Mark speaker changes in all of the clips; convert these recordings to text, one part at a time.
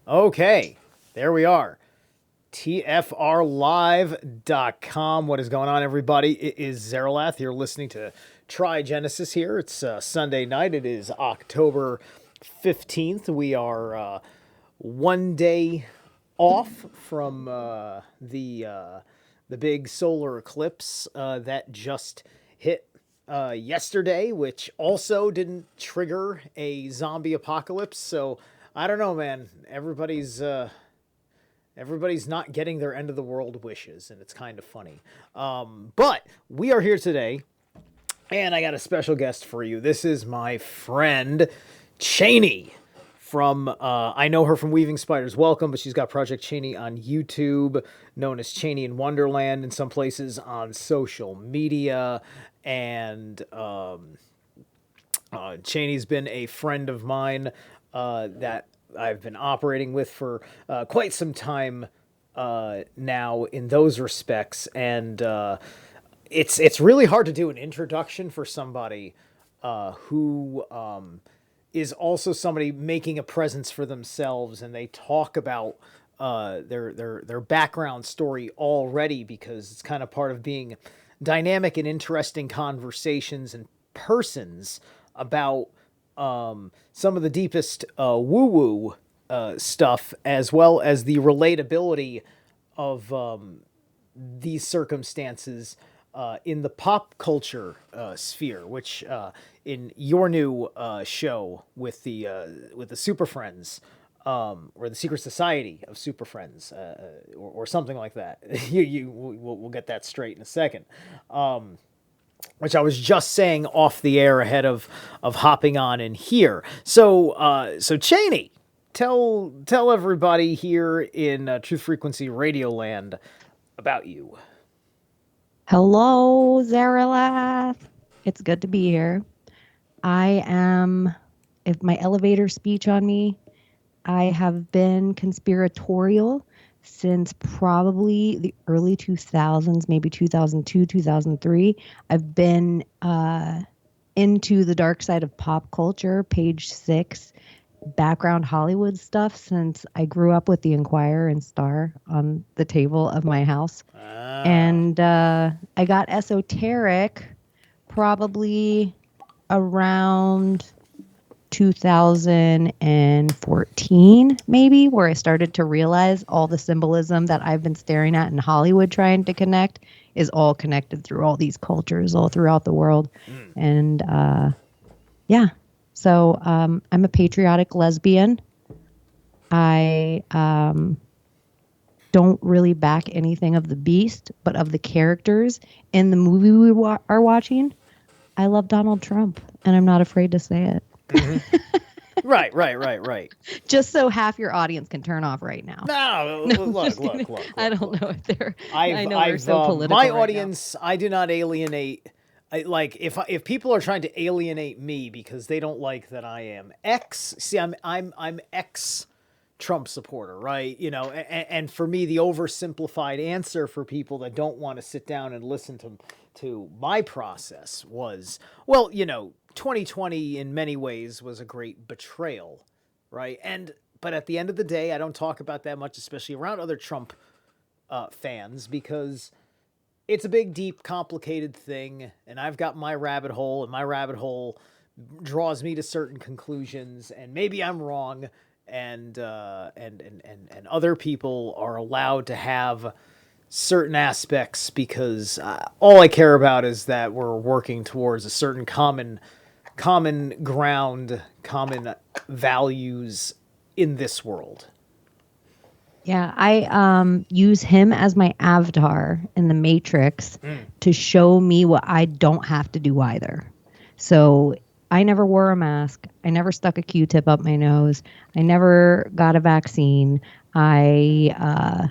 Speaker 1: Okay, there we are. TFRLive.com. What is going on, everybody? It is Zerilath. You're listening to Trigenesis here. It's Sunday night. It is October 15th. We are one day off from the big solar eclipse that just hit yesterday, which also didn't trigger a zombie apocalypse. So I don't know, man. Everybody's not getting their end of the world wishes, and it's kind of funny. But we are here today, and I got a special guest for you. This is my friend Chaney from I know her from Weaving Spiders Welcome, but she's got Project Chaney on YouTube, known as Chaney in Wonderland in some places on social media, and Chaney's been a friend of mine that I've been operating with for quite some time now in those respects, and it's really hard to do an introduction for somebody who is also somebody making a presence for themselves, and they talk about their background story already, because it's kind of part of being dynamic and interesting conversations and persons about some of the deepest woo-woo stuff, as well as the relatability of these circumstances in the pop culture sphere, which in your new show with the Super Friends, or the Secret Society of Super Friends, or something like that. We'll get that straight in a second. Which I was just saying off the air ahead of hopping on in here. So Chaney, tell everybody here in Truth Frequency Radio Land about you.
Speaker 2: Hello, Zerilath. It's good to be here. If my elevator speech on me, I have been conspiratorial since probably the early 2000s, maybe 2002, 2003. I've been into the dark side of pop culture, page 6, background Hollywood stuff, since I grew up with the Enquirer and Star on the table of my house. And I got esoteric probably around 2014, maybe, where I started to realize all the symbolism that I've been staring at in Hollywood trying to connect is all connected through all these cultures all throughout the world. And so I'm a patriotic lesbian. I don't really back anything of the beast, but of the characters in the movie we are watching, I love Donald Trump, and I'm not afraid to say it.
Speaker 1: Mm-hmm. Right.
Speaker 2: Just so half your audience can turn off right now.
Speaker 1: No, look.
Speaker 2: I don't know if they're.
Speaker 1: I
Speaker 2: know we're so political.
Speaker 1: My
Speaker 2: right
Speaker 1: audience, now. I do not alienate. If people are trying to alienate me because they don't like that I am X. See, I'm X Trump supporter, right? You know, and for me, the oversimplified answer for people that don't want to sit down and listen to my process was, well, 2020 in many ways was a great betrayal, right? But at the end of the day, I don't talk about that much, especially around other Trump fans, because it's a big, deep, complicated thing, and I've got my rabbit hole, and my rabbit hole draws me to certain conclusions, and maybe I'm wrong, and other people are allowed to have certain aspects, because all I care about is that we're working towards a certain common ground, common values in this world.
Speaker 2: Yeah, I use him as my avatar in the Matrix to show me what I don't have to do either. So I never wore a mask. I never stuck a Q-tip up my nose. I never got a vaccine. I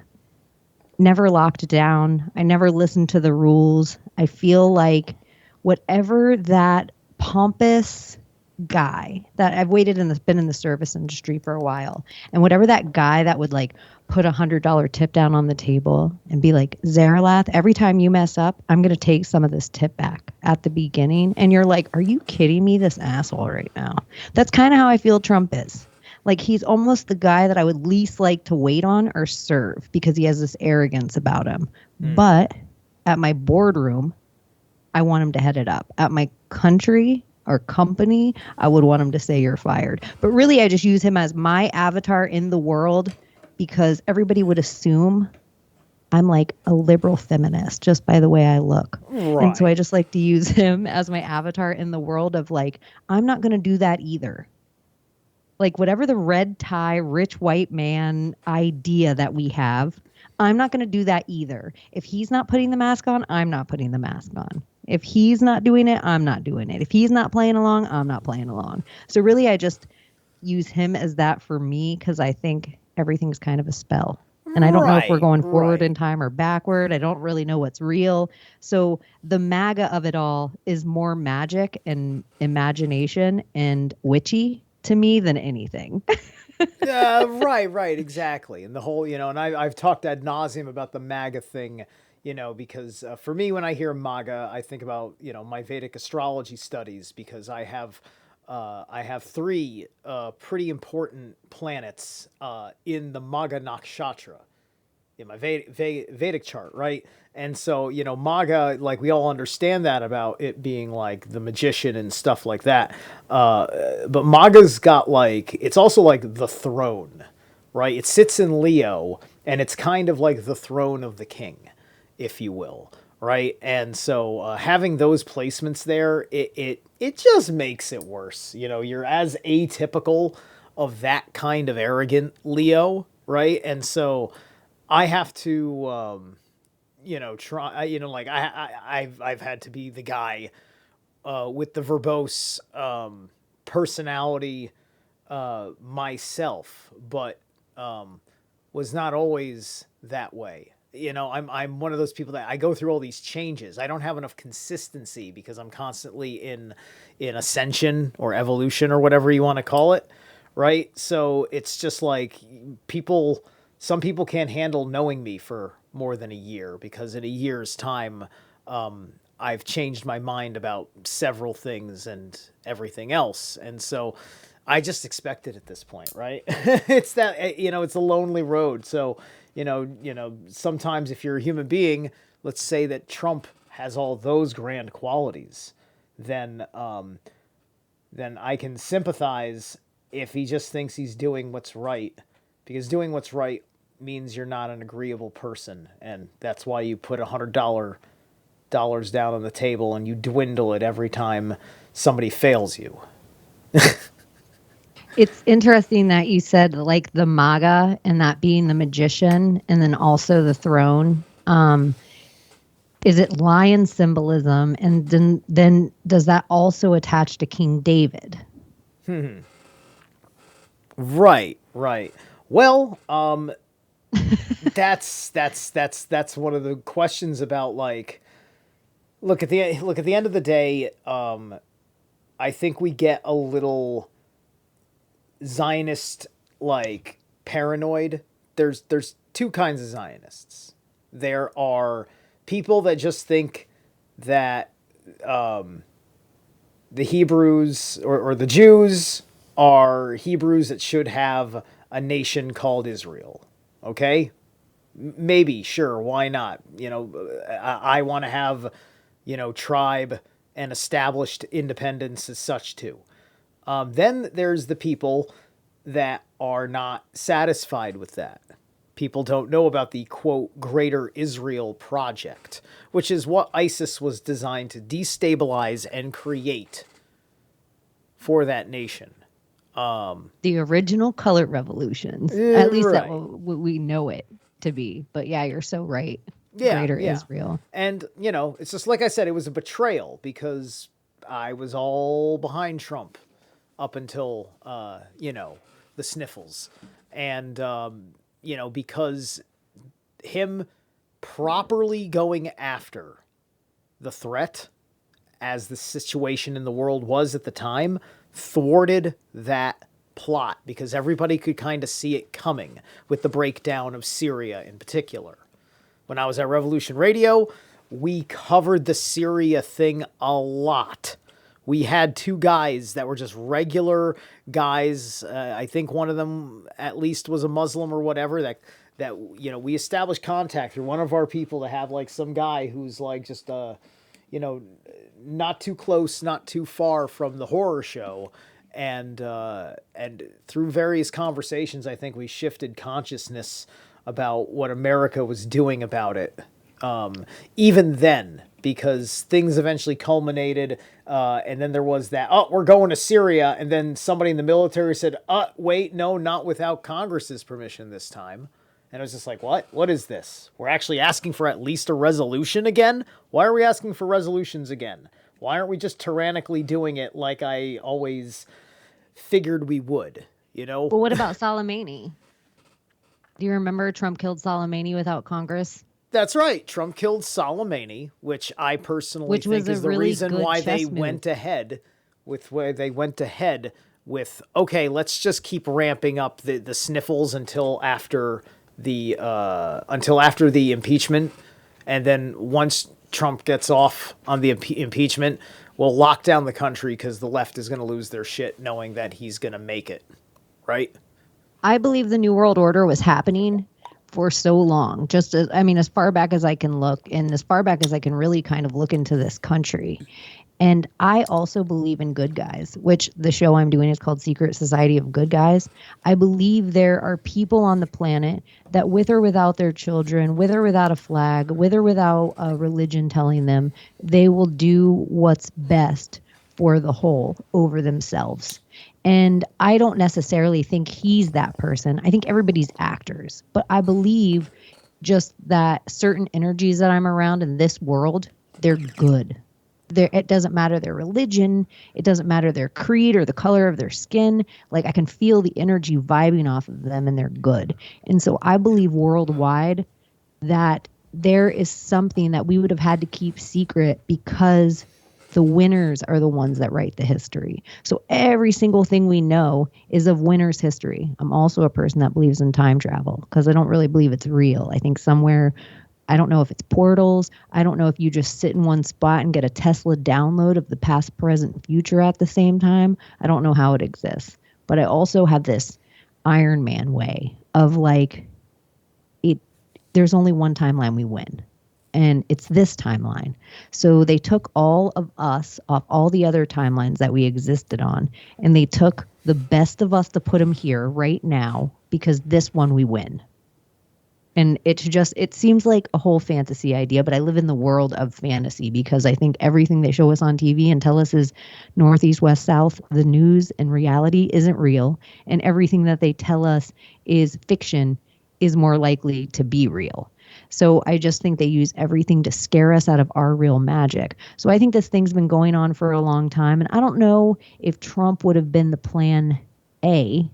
Speaker 2: never locked down. I never listened to the rules. I feel like whatever that pompous guy that I've been in the service industry for a while, and whatever that guy that would like put $100 tip down on the table and be like, Zerilath, every time you mess up, I'm going to take some of this tip back at the beginning. And you're like, are you kidding me? This asshole right now. That's kind of how I feel Trump is. Like he's almost the guy that I would least like to wait on or serve because he has this arrogance about him. But at my boardroom, I want him to head it up. At my country or company, I would want him to say you're fired. But really, I just use him as my avatar in the world because everybody would assume I'm like a liberal feminist just by the way I look.
Speaker 1: Right.
Speaker 2: And so I just like to use him as my avatar in the world of like, I'm not going to do that either. Like whatever the red tie, rich white man idea that we have, I'm not going to do that either. If he's not putting the mask on, I'm not putting the mask on. If he's not doing it, I'm not doing it. If he's not playing along, I'm not playing along. So really, I just use him as that for me because I think everything's kind of a spell. And I don't know if we're going forward in time or backward. I don't really know what's real. So the MAGA of it all is more magic and imagination and witchy to me than anything.
Speaker 1: Right, exactly. And the whole, and I've talked ad nauseum about the MAGA thing, because for me, when I hear MAGA, I think about, my Vedic astrology studies because I have three pretty important planets in the Maga Nakshatra in my Vedic chart, right? And so, Maga, like we all understand that about it being like the magician and stuff like that. But Maga's got like, it's also like the throne, right? It sits in Leo and it's kind of like the throne of the king, if you will, right? And so having those placements there, it just makes it worse. You're as atypical of that kind of arrogant Leo, right? And so I have to, try. Like I've had to be the guy with the verbose personality myself, but was not always that way. I'm one of those people that I go through all these changes. I don't have enough consistency because I'm constantly in ascension or evolution or whatever you want to call it, right? So it's just like some people can't handle knowing me for more than a year because in a year's time, I've changed my mind about several things and everything else. And so I just expect it at this point, right? It's that, it's a lonely road. So, sometimes if you're a human being, let's say that Trump has all those grand qualities, then I can sympathize if he just thinks he's doing what's right, because doing what's right means you're not an agreeable person, and that's why you put $100 down on the table and you dwindle it every time somebody fails you.
Speaker 2: It's interesting that you said like the MAGA and that being the magician and then also the throne. Is it lion symbolism? And then does that also attach to King David?
Speaker 1: Right. Well, that's one of the questions about like, look at the end of the day. I think we get a little Zionist like paranoid. There's two kinds of Zionists. There are people that just think that the Hebrews or the Jews are Hebrews that should have a nation called Israel. Okay? Maybe, sure, why not? I want to have, tribe and established independence as such too. Then there's the people that are not satisfied with that. People don't know about the, quote, Greater Israel Project, which is what ISIS was designed to destabilize and create for that nation.
Speaker 2: The original color revolutions. At least that we know it to be. But yeah, you're so right. Greater Israel.
Speaker 1: And, it's just like I said, it was a betrayal because I was all behind Trump up until, the sniffles. And, because him properly going after the threat as the situation in the world was at the time thwarted that plot because everybody could kind of see it coming with the breakdown of Syria in particular. When I was at Revolution Radio, we covered the Syria thing a lot we had two guys that were just regular guys. I think one of them at least was a Muslim or whatever. That we established contact through one of our people to have like some guy who's like just you know, not too close, not too far from the horror show. And through various conversations, I think we shifted consciousness about what America was doing about it. Even then, because things eventually culminated, and then there was that, oh, we're going to Syria, and then somebody in the military said, wait, no, not without Congress's permission this time. And I was just like, what? What is this? We're actually asking for at least a resolution again? Why are we asking for resolutions again? Why aren't we just tyrannically doing it like I always figured we would, you know?
Speaker 2: But what about Soleimani? Do you remember Trump killed Soleimani without Congress?
Speaker 1: That's right. Trump killed Soleimani, which I personally think is the
Speaker 2: really
Speaker 1: reason why they went ahead with okay, let's just keep ramping up the sniffles until after the impeachment, and then once Trump gets off on the impeachment, we'll lock down the country because the left is going to lose their shit knowing that he's going to make it, right?
Speaker 2: I believe the New World Order was happening for so long, just as, I mean, as far back as I can look and as far back as I can really kind of look into this country. And I also believe in good guys, which the show I'm doing is called Secret Society of Good Guys. I believe there are people on the planet that, with or without their children, with or without a flag, with or without a religion telling them, they will do what's best for the whole over themselves. And I don't necessarily think he's that person. I think everybody's actors. But I believe just that certain energies that I'm around in this world, they're good. It doesn't matter their religion. It doesn't matter their creed or the color of their skin. Like, I can feel the energy vibing off of them, and they're good. And so I believe worldwide that there is something that we would have had to keep secret because the winners are the ones that write the history. So every single thing we know is of winners' history. I'm also a person that believes in time travel because I don't really believe it's real. I think somewhere, I don't know if it's portals. I don't know if you just sit in one spot and get a Tesla download of the past, present, future at the same time. I don't know how it exists. But I also have this Iron Man way of like, there's only one timeline we win. And it's this timeline. So they took all of us off all the other timelines that we existed on, and they took the best of us to put them here right now because this one we win. And it seems like a whole fantasy idea, but I live in the world of fantasy because I think everything they show us on TV and tell us is northeast, west, south, the news and reality isn't real. And everything that they tell us is fiction is more likely to be real. So I just think they use everything to scare us out of our real magic. So I think this thing's been going on for a long time. And I don't know if Trump would have been the plan A,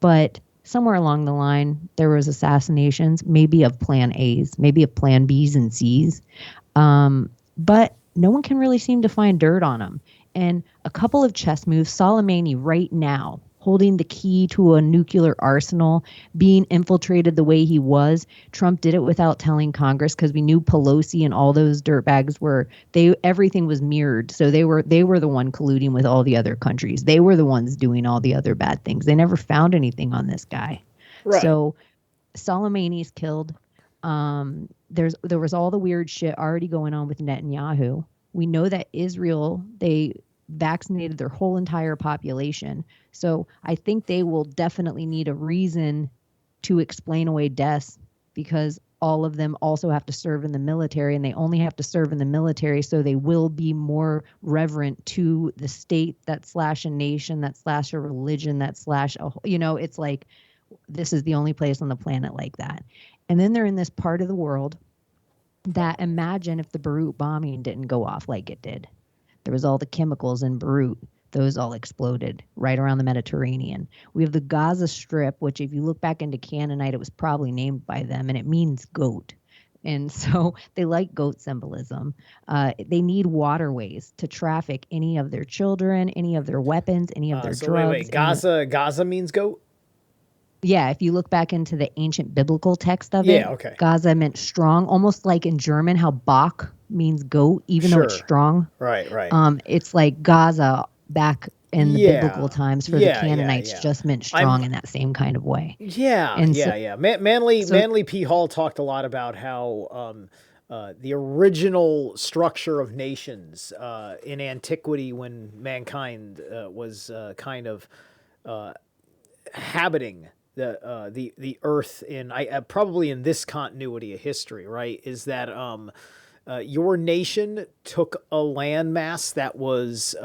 Speaker 2: but somewhere along the line, there was assassinations, maybe of plan A's, maybe of plan B's and C's. But no one can really seem to find dirt on him. And a couple of chess moves, Soleimani right now, holding the key to a nuclear arsenal, being infiltrated the way he was. Trump did it without telling Congress because we knew Pelosi and all those dirtbags everything was mirrored. So they were the one colluding with all the other countries. They were the ones doing all the other bad things. They never found anything on this guy. Right. So Soleimani's killed. There was all the weird shit already going on with Netanyahu. We know that Israel, they vaccinated their whole entire population. So I think they will definitely need a reason to explain away deaths because all of them also have to serve in the military, and they only have to serve in the military so they will be more reverent to the state that slash a nation, that slash a religion, that slash it's like this is the only place on the planet like that. And then they're in this part of the world that, imagine if the Beirut bombing didn't go off like it did. There was all the chemicals in Beirut. Those all exploded right around the Mediterranean. We have the Gaza Strip, which if you look back into Canaanite, it was probably named by them, and it means goat. And so they like goat symbolism. They need waterways to traffic any of their children, any of their weapons, any of their drugs.
Speaker 1: Wait. Gaza means goat?
Speaker 2: Yeah, if you look back into the ancient biblical text of
Speaker 1: Yeah,
Speaker 2: it,
Speaker 1: okay.
Speaker 2: Gaza meant strong, almost like in German how Bach means goat, even though it's
Speaker 1: Sure.
Speaker 2: strong.
Speaker 1: Right, right.
Speaker 2: It's like Gaza back in the biblical
Speaker 1: Yeah.
Speaker 2: times for the
Speaker 1: Yeah, yeah,
Speaker 2: Canaanites
Speaker 1: yeah.
Speaker 2: just meant
Speaker 1: I'm
Speaker 2: strong in that same kind of way.
Speaker 1: Yeah,
Speaker 2: And so,
Speaker 1: yeah, yeah. Manly
Speaker 2: so
Speaker 1: Manly P. Hall talked a lot about how the original structure of nations in antiquity, when mankind was kind of habiting the earth in probably in this continuity of history, right? Is that your nation took a landmass that was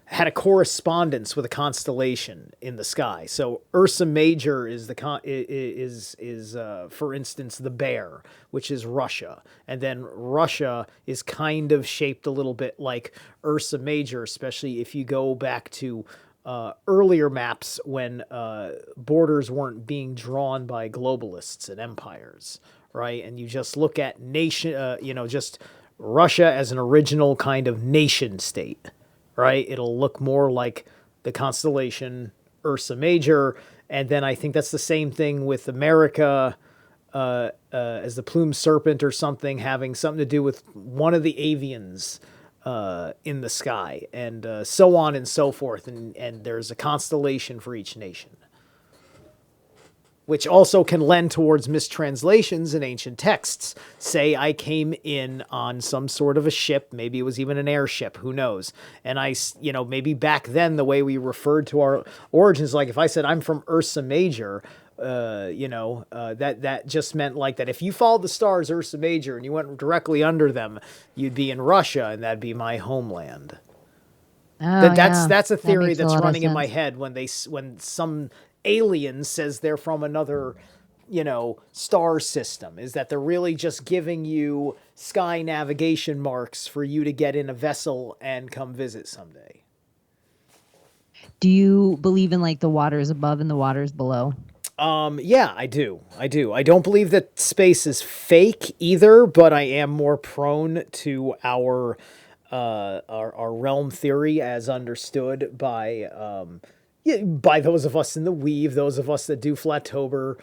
Speaker 1: had a correspondence with a constellation in the sky. So Ursa Major is for instance the bear, which is Russia, and then Russia is kind of shaped a little bit like Ursa Major, especially if you go back to earlier maps when borders weren't being drawn by globalists and empires, right? And you just look at just Russia as an original kind of nation state, right? It'll look more like the constellation Ursa Major. And then I think that's the same thing with America as the plumed serpent or something, having something to do with one of the avians in the sky, and so on and so forth. And there's a constellation for each nation, which also can lend towards mistranslations in ancient texts. Say I came in on some sort of a ship, maybe it was even an airship, who knows? And maybe back then the way we referred to our origins, like if I said I'm from Ursa Major, that just meant like that if you followed the stars Ursa Major and you went directly under them, you'd be in Russia, and that'd be my homeland.
Speaker 2: oh
Speaker 1: That's
Speaker 2: yeah,
Speaker 1: that's a
Speaker 2: that
Speaker 1: theory
Speaker 2: makes a
Speaker 1: that's
Speaker 2: lot of
Speaker 1: running in my
Speaker 2: sense.
Speaker 1: head when some alien says they're from another star system, is that they're really just giving you sky navigation marks for you to get in a vessel and come visit someday.
Speaker 2: Do you believe in like the waters above and the waters below?
Speaker 1: Yeah, I do. I do. I don't believe that space is fake either, but I am more prone to our realm theory as understood by yeah, by those of us in the weave, those of us that do Flattober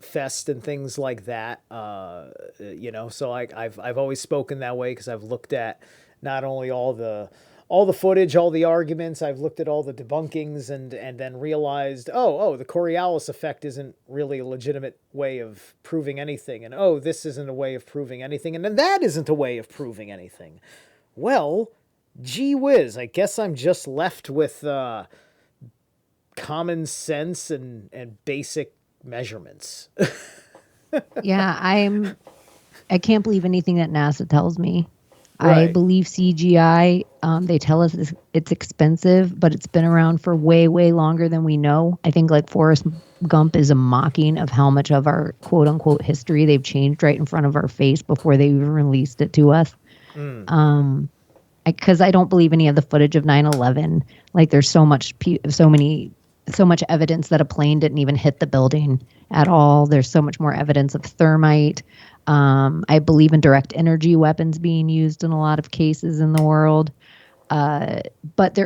Speaker 1: fest and things like that. So I've always spoken that way because I've looked at not only all the footage, all the arguments. I've looked at all the debunkings and then realized, the Coriolis effect isn't really a legitimate way of proving anything, and this isn't a way of proving anything, and then that isn't a way of proving anything. Well, gee whiz, I guess I'm just left with common sense and basic measurements.
Speaker 2: Yeah, I can't believe anything that NASA tells me. I
Speaker 1: Right.
Speaker 2: believe CGI. They tell us it's expensive, but it's been around for way, way longer than we know. I think like Forrest Gump is a mocking of how much of our quote unquote history they've changed right in front of our face before they even released it to us. Because I don't believe any of the footage of 9/11. Like there's so much evidence that a plane didn't even hit the building at all. There's so much more evidence of thermite. I believe in direct energy weapons being used in a lot of cases in the world. But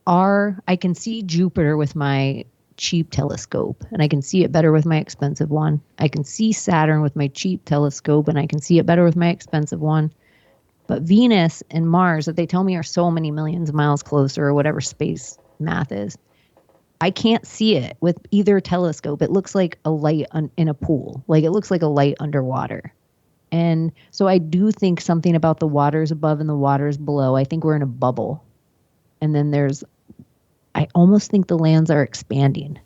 Speaker 2: I can see Jupiter with my cheap telescope, and I can see it better with my expensive one. I can see Saturn with my cheap telescope, and I can see it better with my expensive one. But Venus and Mars, that they tell me are so many millions of miles closer, or whatever space math is, I can't see it with either telescope. It looks like a light in a pool. Like it looks like a light underwater. And so I do think something about the waters above and the waters below. I think we're in a bubble. And then I almost think the lands are expanding.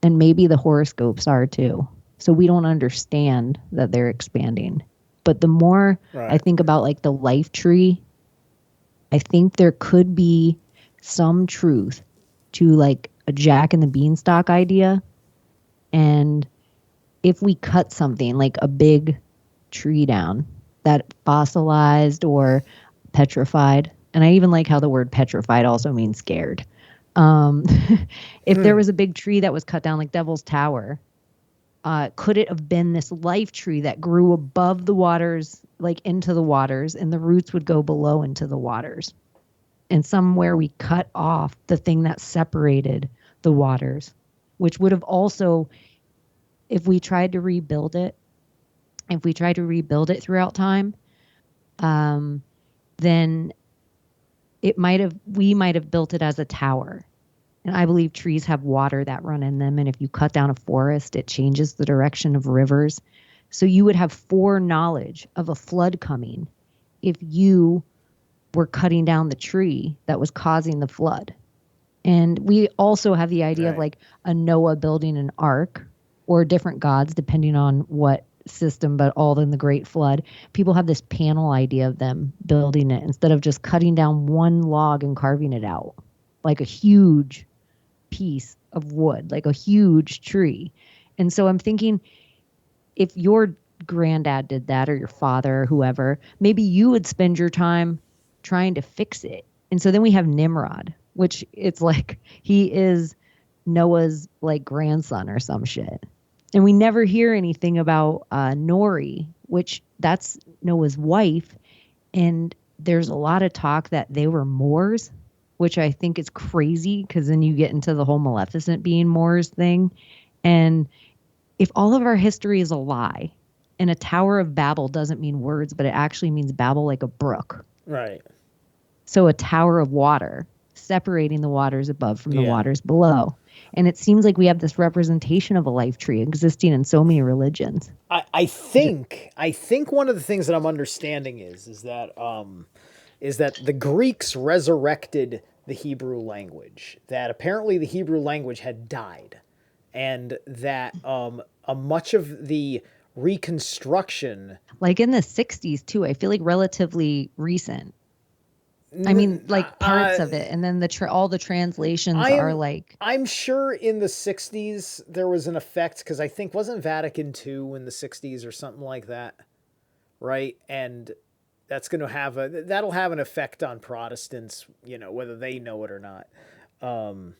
Speaker 2: And maybe the horoscopes are too. So we don't understand that they're expanding. But the more I
Speaker 1: Right.
Speaker 2: think about like the life tree, I think there could be some truth to like a Jack and the Beanstalk idea. And if we cut something like a big tree down that fossilized or petrified, and I even like how the word petrified also means scared. Um, if there was a big tree that was cut down like Devil's Tower, could it have been this life tree that grew above the waters, like into the waters, and the roots would go below into the waters? And somewhere we cut off the thing that separated the waters. which would have also, if we tried to rebuild it, if we tried to rebuild it throughout time, um, then we might have built it as a tower. And I believe trees have water that run in them. And if you cut down a forest, it changes the direction of rivers. So you would have foreknowledge of a flood coming if you were cutting down the tree that was causing the flood. And we also have the idea of
Speaker 1: Right.
Speaker 2: like a Noah building an ark or different gods, depending on what system, but all in the Great Flood. People have this panel idea of them building it instead of just cutting down one log and carving it out like a huge piece of wood, like a huge tree. And so I'm thinking if your granddad did that or your father or whoever, maybe you would spend your time trying to fix it. And so then we have Nimrod, which it's like he is Noah's like grandson or some shit. And we never hear anything about Nori, which that's Noah's wife. And there's a lot of talk that they were Moors, which I think is crazy because then you get into the whole Maleficent being Moors thing. And if all of our history is a lie, and a Tower of Babel doesn't mean words, but it actually means Babel like a brook.
Speaker 1: Right.
Speaker 2: So a tower of water separating the waters above from the
Speaker 1: Yeah.
Speaker 2: waters below. And it seems like we have this representation of a life tree existing in so many religions.
Speaker 1: I think one of the things that I'm understanding is that the Greeks resurrected the Hebrew language. That apparently the Hebrew language had died, and that a much of the reconstruction.
Speaker 2: Like in the 60s, too, I feel like relatively recent. I mean, like parts of it. And then all the translations
Speaker 1: I
Speaker 2: are
Speaker 1: am
Speaker 2: like,
Speaker 1: I'm sure in the 60s there was an effect because I think wasn't Vatican II in the 60s or something like that, right? And that'll have an effect on Protestants, whether they know it or not. Um,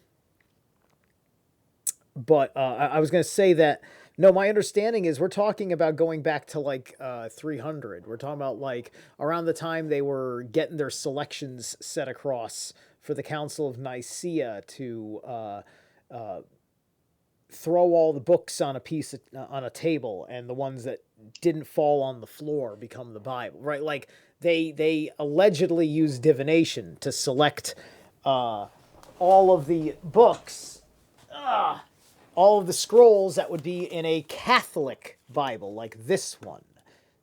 Speaker 1: but I was going to say that no, my understanding is we're talking about going back to like 300. We're talking about like around the time they were getting their selections set across for the Council of Nicaea to throw all the books on on a table, and the ones that didn't fall on the floor become the Bible, right? Like they allegedly used divination to select all of the books, all of the scrolls that would be in a Catholic Bible, like this one.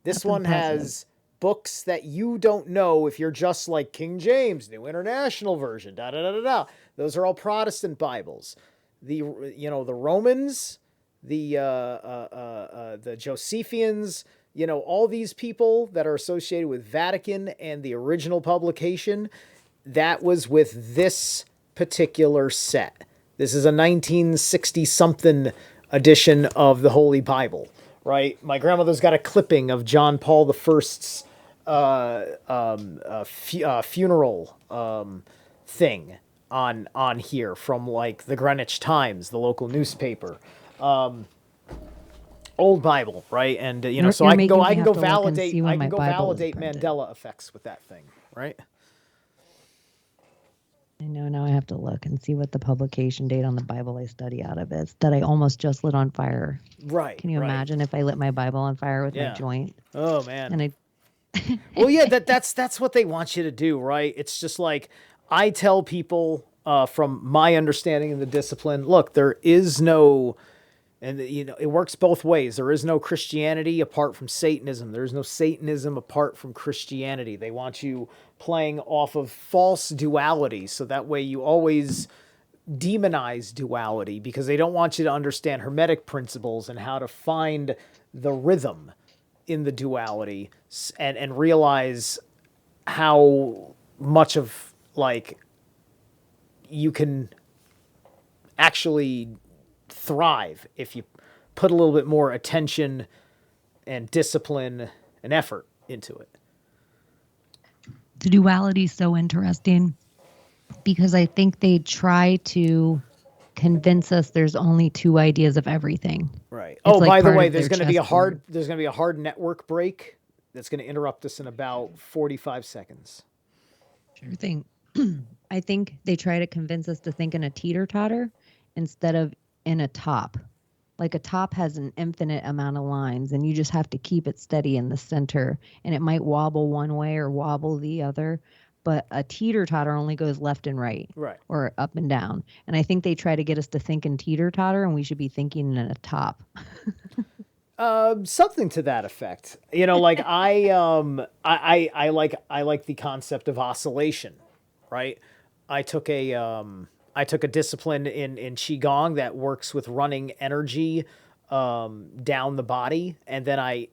Speaker 1: This
Speaker 2: that's
Speaker 1: one
Speaker 2: impressive.
Speaker 1: has books that you don't know if you're just like King James, New International Version, da da da da da. Those are all Protestant Bibles. The Romans, the Josephians, all these people that are associated with Vatican and the original publication, that was with this particular set. This is a 1960 something edition of the Holy Bible, right? My grandmother's got a clipping of John Paul the First's funeral thing on here from like the Greenwich Times, the local newspaper. Old Bible, right? And so
Speaker 2: You're making me have to look and see
Speaker 1: I
Speaker 2: when
Speaker 1: can
Speaker 2: my
Speaker 1: go
Speaker 2: Bible was
Speaker 1: validate
Speaker 2: printed.
Speaker 1: Mandela effects with that thing, right?
Speaker 2: I know now I have to look and see what the publication date on the Bible I study out of is that I almost just lit on fire.
Speaker 1: Right,
Speaker 2: Can you
Speaker 1: right.
Speaker 2: imagine if I lit my Bible on fire with my
Speaker 1: Yeah.
Speaker 2: joint?
Speaker 1: Oh man.
Speaker 2: And I
Speaker 1: Well, yeah, that's what they want you to do, right? It's just like I tell people from my understanding of the discipline, look, there is no, and it works both ways. There is no Christianity apart from Satanism. There is no Satanism apart from Christianity. They want you playing off of false duality, so that way you always demonize duality because they don't want you to understand Hermetic principles and how to find the rhythm in the duality and realize how much of like you can actually thrive if you put a little bit more attention and discipline and effort into it.
Speaker 2: the duality is so interesting because I think they try to convince us there's only two ideas of everything.
Speaker 1: Right.
Speaker 2: It's
Speaker 1: Oh,
Speaker 2: like
Speaker 1: by the
Speaker 2: part
Speaker 1: way,
Speaker 2: of their chessboard.
Speaker 1: there's going to be a hard network break that's going to interrupt us in about 45 seconds.
Speaker 2: Sure thing. I think they try to convince us to think in a teeter totter instead of in a top. Like a top has an infinite amount of lines, and you just have to keep it steady in the center. And it might wobble one way or wobble the other, but a teeter totter only goes left and right
Speaker 1: Right.
Speaker 2: or up and down. And I think they try to get us to think in teeter totter, and we should be thinking in a top.
Speaker 1: Something to that effect. You know, like I like the concept of oscillation, right? I took a I took a discipline in qigong that works with running energy down the body, and then I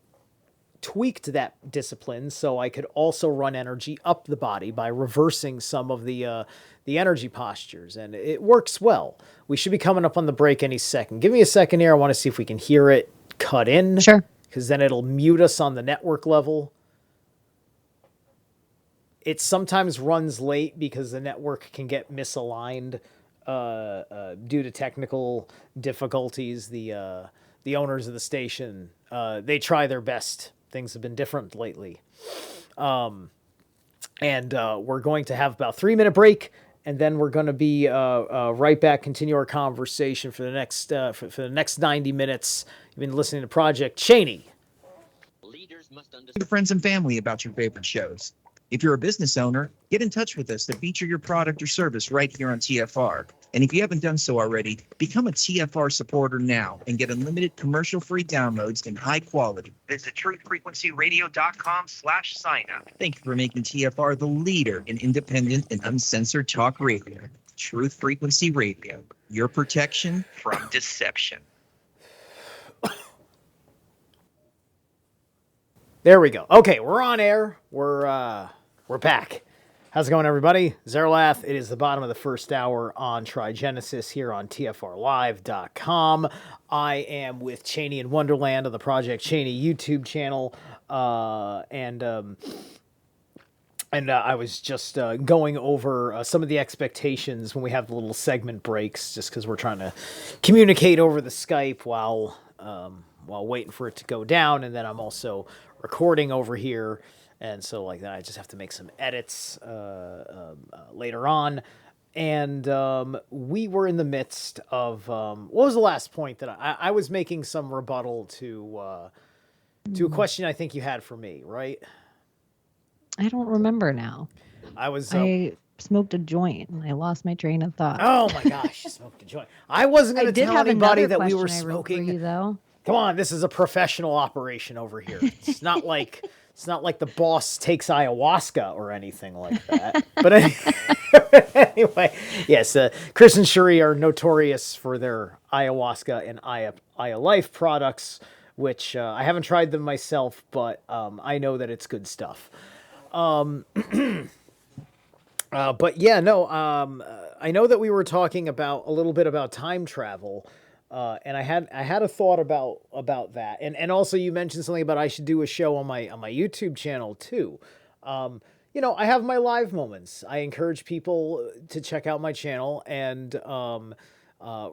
Speaker 1: tweaked that discipline so I could also run energy up the body by reversing some of the energy postures, and it works well. We should be coming up on the break any second. Give me a second here. I want to see if we can hear it cut in,
Speaker 2: Sure.
Speaker 1: because then it'll mute us on the network level. It sometimes runs late because the network can get misaligned due to technical difficulties. The owners of the station, they try their best. Things have been different lately. And we're going to have about 3 minute break, and then we're going to be right back, continue our conversation for the next for the next 90 minutes. You've been listening to Project Chaney.
Speaker 3: Leaders must understand your friends and family about your favorite shows. If you're a business owner, get in touch with us to feature your product or service right here on TFR. And if you haven't done so already, become a TFR supporter now and get unlimited commercial-free downloads in high quality. Visit truthfrequencyradio.com/sign up. Thank you for making TFR the leader in independent and uncensored talk radio. Truth Frequency Radio, your protection from deception.
Speaker 1: There we go. Okay, we're on air. We're back. How's it going, everybody? Zerilath. It is the bottom of the first hour on Trigenesis here on TFRLive.com. I am with Chaney in Wonderland on the Project Chaney YouTube channel, and I was just going over some of the expectations when we have the little segment breaks, just because we're trying to communicate over the Skype while waiting for it to go down, and then I'm also recording over here, and so like that I just have to make some edits later on. And we were in the midst of what was the last point that I was making some rebuttal to a question I think you had for me, right?
Speaker 2: I don't remember now.
Speaker 1: I was
Speaker 2: I smoked a joint and I lost my train of thought.
Speaker 1: oh my gosh, you smoked a joint. I wasn't going to tell anybody that we were
Speaker 2: question I wrote for
Speaker 1: smoking.
Speaker 2: you, though.
Speaker 1: Come on, this is a professional operation over here. It's not like the boss takes ayahuasca or anything like that. But anyway, yes, Chris and Shuri are notorious for their ayahuasca and Aya Life products, which I haven't tried them myself, but I know that it's good stuff. But yeah, no, I know that we were talking about a little bit about time travel. And I had a thought about that, and also you mentioned something about I should do a show on my YouTube channel too. You know, I have my live moments. I encourage people to check out my channel, and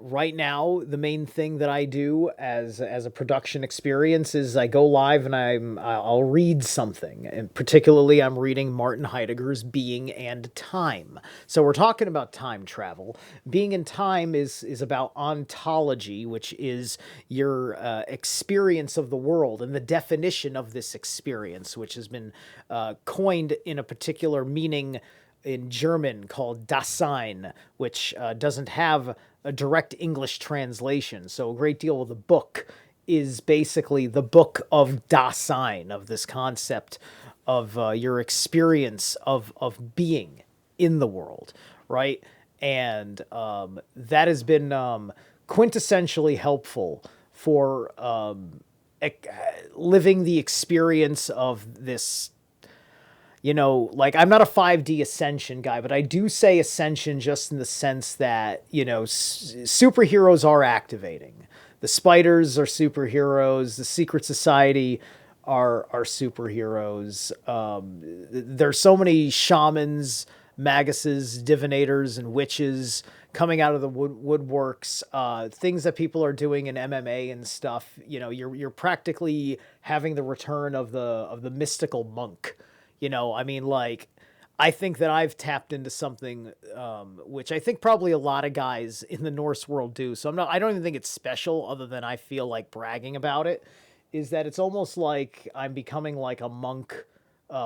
Speaker 1: right now the main thing that I do as a production experience is I go live and I'll read something, and particularly I'm reading Martin Heidegger's Being and Time. So we're talking about time travel. Being and Time is about ontology, which is your experience of the world and the definition of this experience, which has been coined in a particular meaning in German called Dasein, which doesn't have a direct English translation. So a great deal of the book is basically the book of Dasein, of this concept of your experience of being in the world, right? And that has been quintessentially helpful for living the experience of this. You know, like I'm not a 5D ascension guy, but I do say ascension just in the sense that, you know, superheroes are activating. The spiders are superheroes. The secret society are superheroes. There's so many shamans, maguses, divinators, and witches coming out of the woodworks. Things that people are doing in MMA and stuff. You know, you're practically having the return of the mystical monk. You know, I mean, like, I think that I've tapped into something, which I think probably a lot of guys in the Norse world do. So I don't even think it's special, other than I feel like bragging about it. Is that it's almost like I'm becoming like a monk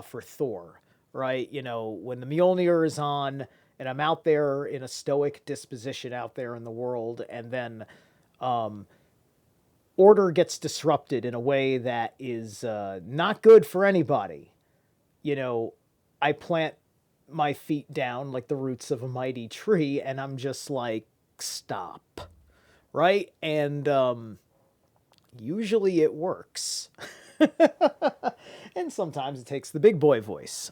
Speaker 1: for Thor, right? You know, when the Mjolnir is on, and I'm out there in a stoic disposition out there in the world, and then order gets disrupted in a way that is not good for anybody. You know, I plant my feet down like the roots of a mighty tree, and I'm just like, stop, right? And usually it works. And sometimes it takes the big boy voice.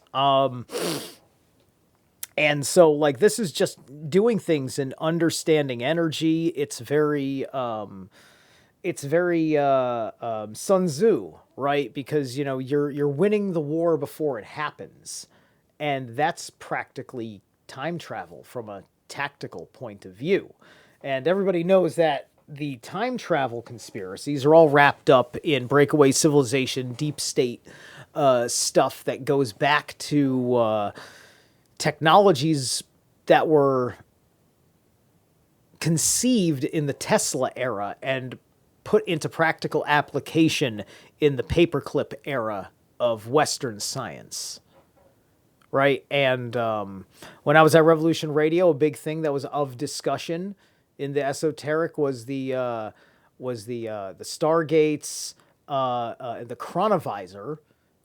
Speaker 1: And so, like, this is just doing things and understanding energy. It's very Sun Tzu, right? Because, you know, you're winning the war before it happens, and that's practically time travel from a tactical point of view. And everybody knows that the time travel conspiracies are all wrapped up in breakaway civilization, deep state stuff that goes back to technologies that were conceived in the Tesla era and put into practical application in the paperclip era of Western science. Right? And when I was at Revolution Radio, a big thing that was of discussion in the esoteric was the Stargates, the Chronovisor,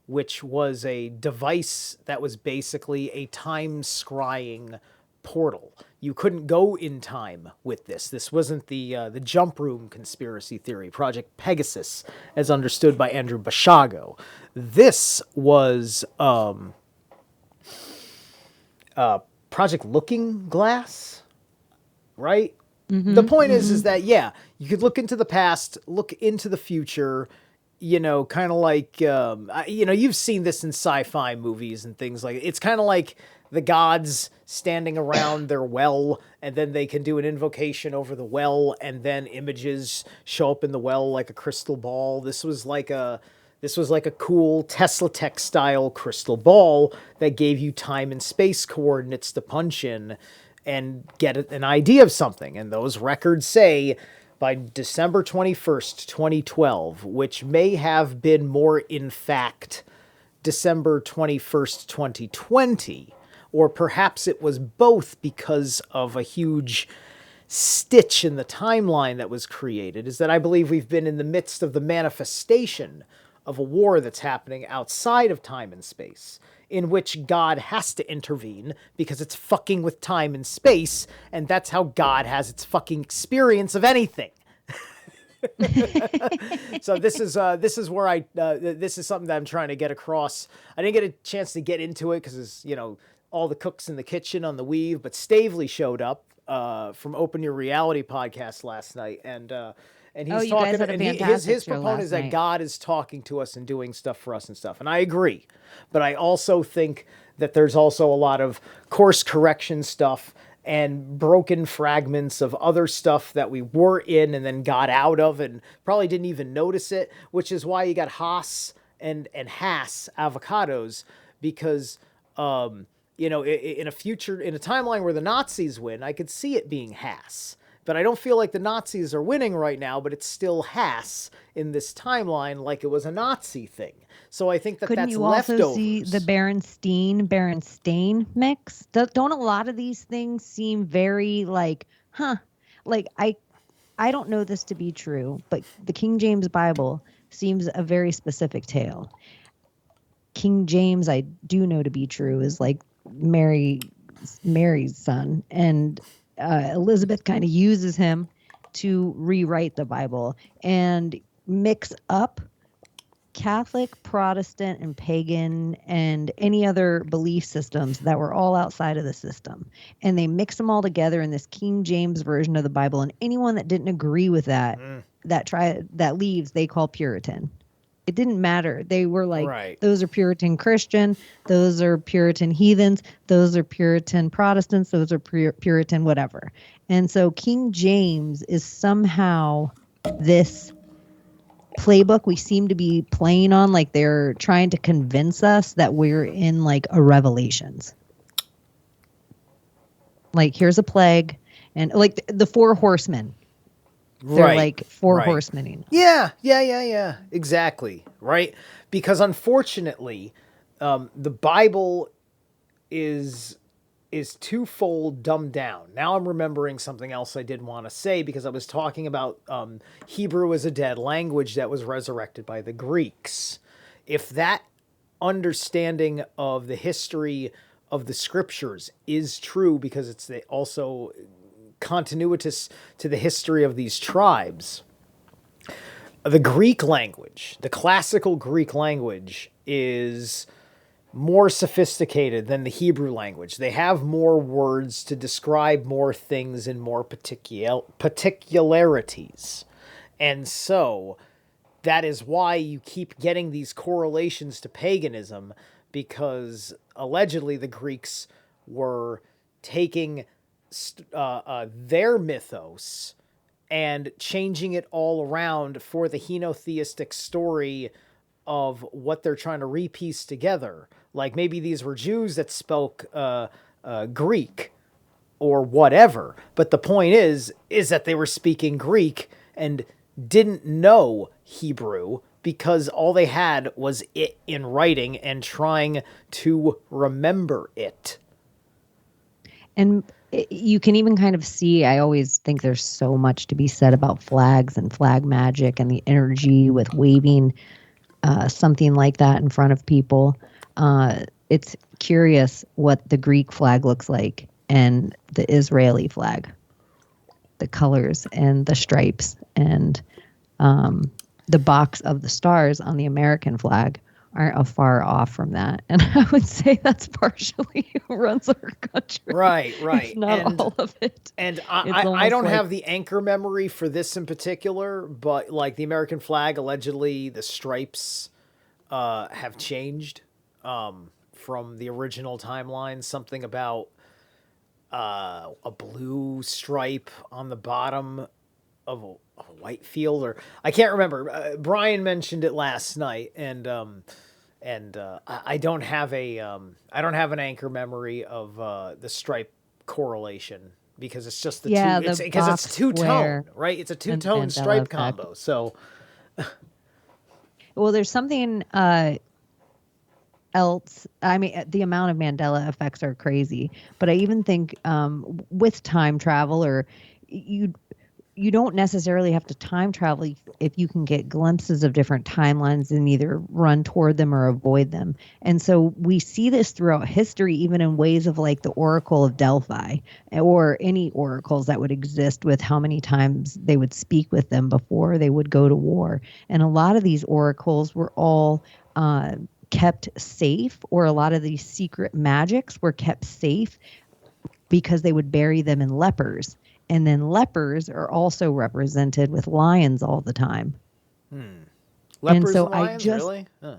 Speaker 1: which was a device that was basically a time scrying portal. You couldn't go in time with this. This wasn't the jump room conspiracy theory, Project Pegasus, as understood by Andrew Bashago. This was Project Looking Glass, right? The point is that, yeah, you could look into the past, look into the future, you know, kind of like, you know, you've seen this in sci-fi movies and things like, it's kind of like the gods standing around their well, and then they can do an invocation over the well, and then images show up in the well like a crystal ball. This was like a cool Tesla Tech style crystal ball that gave you time and space coordinates to punch in and get an idea of something. And those records say by December 21st, 2012, which may have been more in fact December 21st, 2020, or perhaps it was both because of a huge stitch in the timeline that was created, is that I believe we've been in the midst of the manifestation of a war that's happening outside of time and space, in which God has to intervene because it's fucking with time and space, and that's how God has its fucking experience of anything. So this is where this is something that I'm trying to get across. I didn't get a chance to get into it because it's, you know, all the cooks in the kitchen on the weave, but Stavely showed up from Open Your Reality podcast last night, and he's talking, and his proponent is that God is talking to us and doing stuff for us and stuff. And I agree, but I also think that there's also a lot of course correction stuff and broken fragments of other stuff that we were in and then got out of and probably didn't even notice it, which is why you got Haas and Haas avocados, because, you know, in a timeline where the Nazis win, I could see it being Haas. But I don't feel like the Nazis are winning right now, but it's still Haas in this timeline like it was a Nazi thing. So I think that's leftovers. Couldn't you also see
Speaker 2: the Berenstain mix? Don't a lot of these things seem very like, like I don't know this to be true, but the King James Bible seems a very specific tale. King James, I do know to be true, is like Mary's son, and Elizabeth kind of uses him to rewrite the Bible and mix up Catholic, Protestant, and pagan and any other belief systems that were all outside of the system. And they mix them all together in this King James version of the Bible. And anyone that didn't agree with that leaves, they call Puritan. It didn't matter. They were like, right, those are Puritan Christian, those are Puritan heathens, those are Puritan Protestants, those are Puritan whatever. And so King James is somehow this playbook we seem to be playing on, like they're trying to convince us that we're in like a Revelations. Like, here's a plague, and like the four horsemen. They're
Speaker 1: Right.
Speaker 2: like four
Speaker 1: Right.
Speaker 2: horsemen.
Speaker 1: Yeah. Exactly. Right. Because unfortunately, the Bible is twofold dumbed down. Now I'm remembering something else I did want to say because I was talking about Hebrew as a dead language that was resurrected by the Greeks. If that understanding of the history of the scriptures is true, because it's also continuitous to the history of these tribes, the Greek language, the classical Greek language, is more sophisticated than the Hebrew language. They have more words to describe more things and more particularities. And so that is why you keep getting these correlations to paganism, because allegedly the Greeks were taking their mythos and changing it all around for the henotheistic story of what they're trying to repiece together. Like maybe these were Jews that spoke Greek or whatever, but the point is that they were speaking Greek and didn't know Hebrew because all they had was it in writing and trying to remember it.
Speaker 2: And you can even kind of see, I always think there's so much to be said about flags and flag magic and the energy with waving something like that in front of people. It's curious what the Greek flag looks like and the Israeli flag, the colors and the stripes and the box of the stars on the American flag aren't far off from that. And I would say that's partially who runs our country.
Speaker 1: Right.
Speaker 2: It's not all of it.
Speaker 1: And I don't have the anchor memory for this in particular, but like the American flag, allegedly the stripes have changed from the original timeline. Something about a blue stripe on the bottom of a white field, or I can't remember. Brian mentioned it last night, and I don't have an anchor memory of the stripe correlation because it's just it's two-tone, right? It's a two-tone stripe combo. So,
Speaker 2: well, there's something else. I mean, the amount of Mandela effects are crazy, but I even think with time travel, or you don't necessarily have to time travel if you can get glimpses of different timelines and either run toward them or avoid them. And so we see this throughout history, even in ways of like the Oracle of Delphi or any oracles that would exist, with how many times they would speak with them before they would go to war. And a lot of these oracles were all kept safe, or a lot of these secret magics were kept safe because they would bury them in lepers. And then lepers are also represented with lions all the time.
Speaker 1: Lepers and so lions, really? Huh.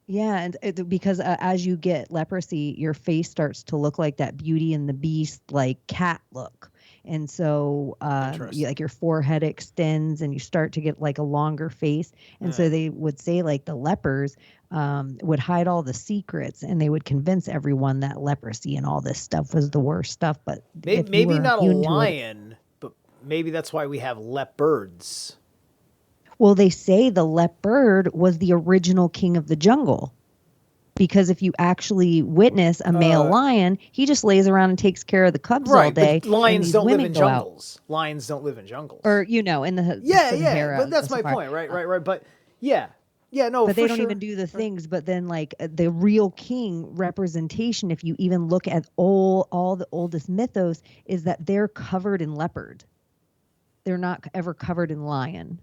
Speaker 2: Yeah, and because as you get leprosy, your face starts to look like that Beauty and the Beast, like cat look. And so like your forehead extends and you start to get like a longer face. And so they would say like the lepers would hide all the secrets, and they would convince everyone that leprosy and all this stuff was the worst stuff. But
Speaker 1: maybe not a lion, but maybe that's why we have leopards.
Speaker 2: Well, they say the leopard was the original king of the jungle. Because if you actually witness a male lion, he just lays around and takes care of the cubs all day.
Speaker 1: But lions don't live in jungles. Lions don't live in jungles.
Speaker 2: Or, in the
Speaker 1: Sahara. But that's my point, right. But no.
Speaker 2: But they don't even do the things. But then, like the real king representation, if you even look at all the oldest mythos, is that they're covered in leopard. They're not ever covered in lion.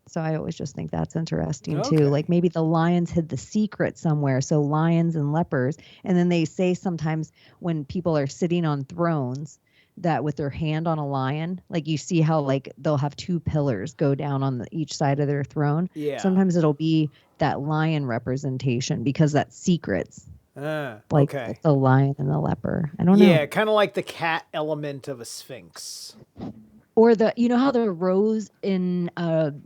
Speaker 2: So I always just think that's interesting too. Like maybe the lions hid the secret somewhere. So lions and lepers. And then they say sometimes when people are sitting on thrones that with their hand on a lion, like you see how like they'll have two pillars go down on each side of their throne.
Speaker 1: Yeah.
Speaker 2: Sometimes it'll be that lion representation because that's secrets. Like the lion and the leper. I don't know.
Speaker 1: Yeah, kind of like the cat element of a sphinx.
Speaker 2: Or how the rose in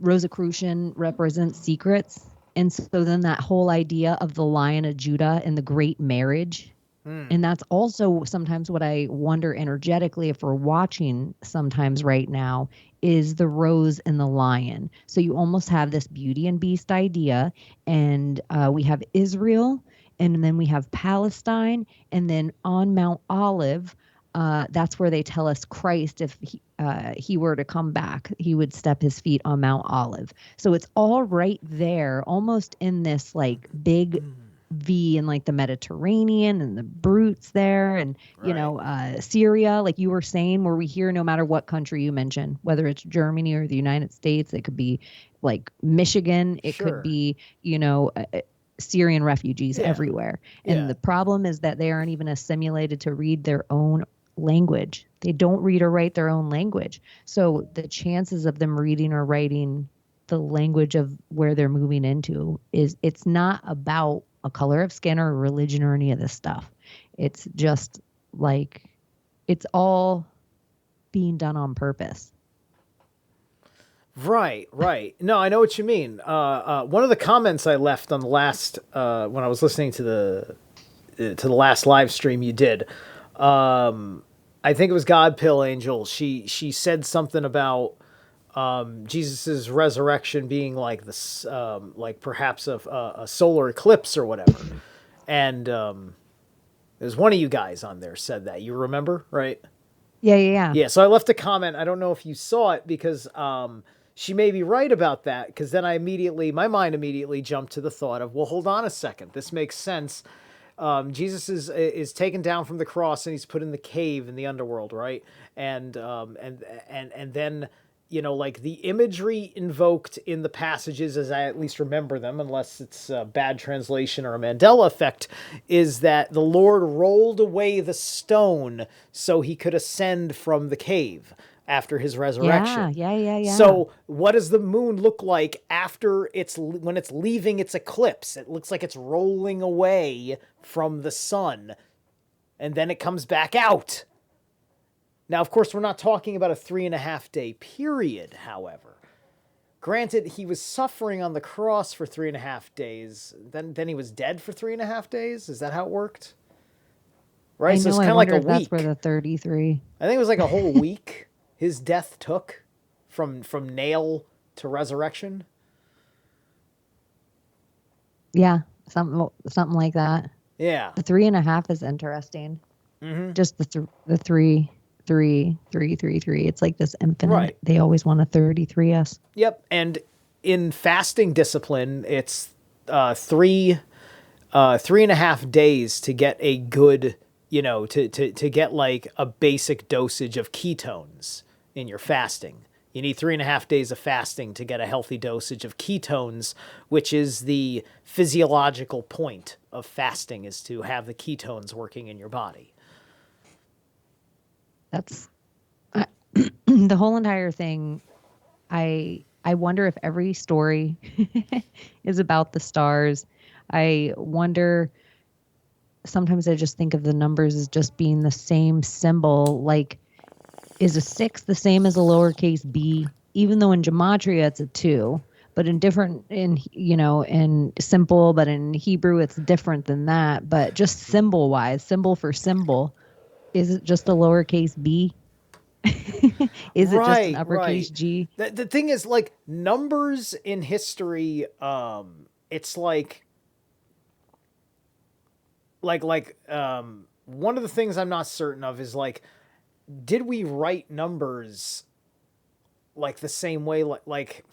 Speaker 2: Rosicrucian represents secrets. And so then that whole idea of the Lion of Judah and the great marriage And that's also sometimes what I wonder energetically if we're watching sometimes right now is the rose and the lion. So you almost have this beauty and beast idea, and we have Israel, and then we have Palestine, and then on Mount Olive, that's where they tell us Christ, if he were to come back, he would step his feet on Mount Olive. So it's all right there, almost in this like big V in like the Mediterranean, and the brutes there, and Syria, like you were saying, where we hear no matter what country you mention, whether it's Germany or the United States, it could be like Michigan, it could be Syrian refugees everywhere. And the problem is that they aren't even assimilated to read their own language. They don't read or write their own language. So the chances of them reading or writing the language of where they're moving into it's not about a color of skin or a religion or any of this stuff. It's just like, it's all being done on purpose.
Speaker 1: Right. No, I know what you mean. One of the comments I left on the last, when I was listening to the last live stream you did, I think it was God Pill Angel. She said something about Jesus's resurrection being like this, like perhaps a solar eclipse or whatever. And there's one of you guys on there said that. You remember, right?
Speaker 2: Yeah.
Speaker 1: Yeah. So I left a comment. I don't know if you saw it, because she may be right about that. Because then my mind immediately jumped to the thought of, well, hold on a second. This makes sense. Jesus is taken down from the cross and he's put in the cave in the underworld, right? And then, like the imagery invoked in the passages, as I at least remember them, unless it's a bad translation or a Mandela effect, is that the Lord rolled away the stone so he could ascend from the cave after his resurrection.
Speaker 2: Yeah.
Speaker 1: So what does the moon look like when it's leaving its eclipse? It looks like it's rolling away from the sun, and then it comes back out. Now, of course, we're not talking about a 3.5 day period, however. Granted, he was suffering on the cross for 3.5 days. Then he was dead for 3.5 days. Is that how it worked? Right? So it's kind of like a week.
Speaker 2: That's where the 33.
Speaker 1: I think it was like a whole week his death took from nail to resurrection.
Speaker 2: Yeah, something like that.
Speaker 1: Yeah.
Speaker 2: The 3.5 is interesting. Mm-hmm. Just the 3. It's like this infinite.
Speaker 1: Right.
Speaker 2: They always want a 33s.
Speaker 1: Yep. And in fasting discipline, it's 3.5 days to get a good, to get like a basic dosage of ketones in your fasting. You need 3.5 days of fasting to get a healthy dosage of ketones, which is the physiological point of fasting, is to have the ketones working in your body.
Speaker 2: That's the whole entire thing. I wonder if every story is about the stars. I wonder, sometimes I just think of the numbers as just being the same symbol. Like, is a 6 the same as a lowercase b? Even though in gematria it's a 2, but in simple, but in Hebrew it's different than that. But just symbol for symbol, is it just a lowercase b? Is it just an uppercase G?
Speaker 1: The thing is, like, numbers in history, it's like one of the things I'm not certain of is, like, did we write numbers like the same way? Like,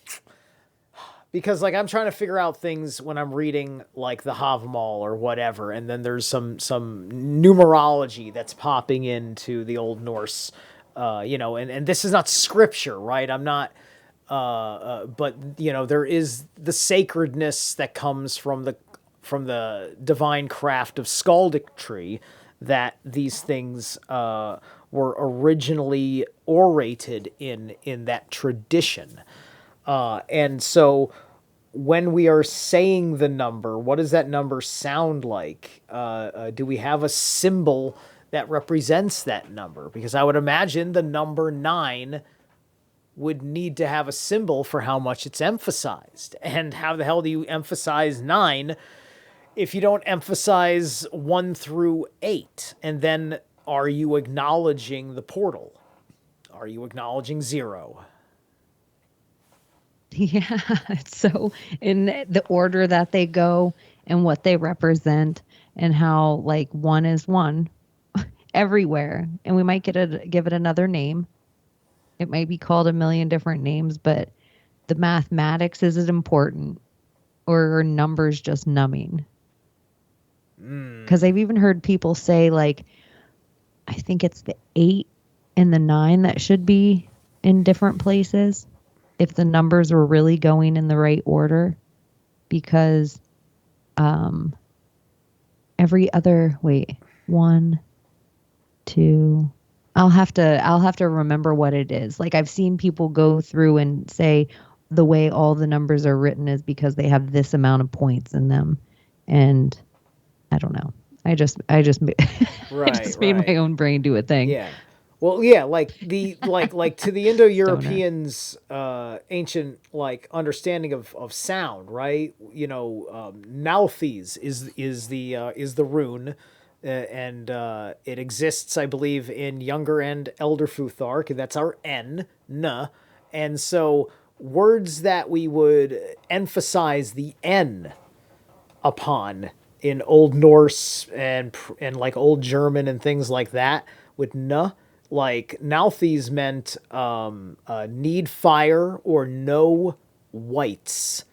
Speaker 1: because, like, I'm trying to figure out things when I'm reading, like, the Havamal or whatever, and then there's some numerology that's popping into the Old Norse, and this is not scripture, right? I'm not, but, there is the sacredness that comes from the divine craft of skaldictry, that these things were originally orated in that tradition. And so when we are saying the number, what does that number sound like? Do we have a symbol that represents that number? Because I would imagine the number 9 would need to have a symbol for how much it's emphasized. And how the hell do you emphasize 9 if you don't emphasize 1 through 8? And then are you acknowledging the portal? Are you acknowledging 0?
Speaker 2: Yeah. So in the order that they go and what they represent and how like 1 is 1 everywhere. And we might give it another name. It might be called a million different names, but the mathematics, is it important? Or are numbers just numbing? Because I've even heard people say, like, I think it's the 8 and the 9 that should be in different places if the numbers were really going in the right order. Because every other, 1, 2, I'll have to remember what it is. Like I've seen people go through and say the way all the numbers are written is because they have this amount of points in them. And I don't know. I just I just made my own brain do a thing.
Speaker 1: Yeah. Well, yeah, like to the Indo-Europeans, ancient like understanding of sound, right? You know, Nauthiz is the rune, and it exists, I believe, in Younger and Elder Futhark, and that's our N, and so words that we would emphasize the N upon in Old Norse and like Old German and things like that with n, like Nauthiz meant need fire or no whites,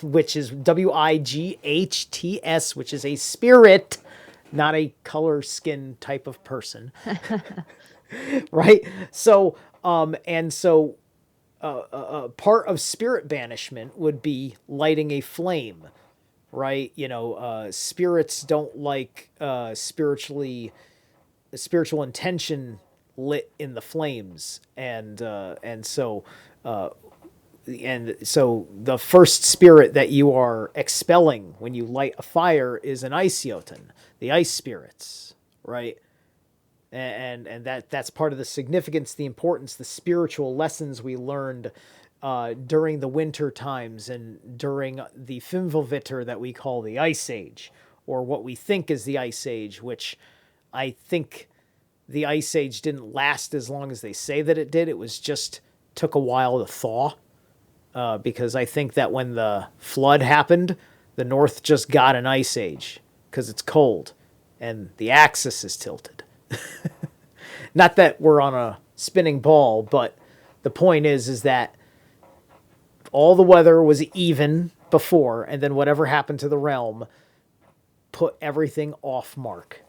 Speaker 1: which is Wights, which is a spirit, not a color skin type of person, right? So and so part of spirit banishment would be lighting a flame, right? You know, spirits don't like spiritual intention lit in the flames, and so the first spirit that you are expelling when you light a fire is an Isioten, the ice spirits, right? And that's part of the significance, the importance, the spiritual lessons we learned during the winter times and during the Fimbulvitr that we call the Ice Age, or what we think is the Ice Age, which I think the Ice Age didn't last as long as they say that it did. It was just took a while to thaw, because I think that when the flood happened, the North just got an Ice Age because it's cold and the axis is tilted. Not that we're on a spinning ball, but the point is that all the weather was even before, and then whatever happened to the realm put everything off mark.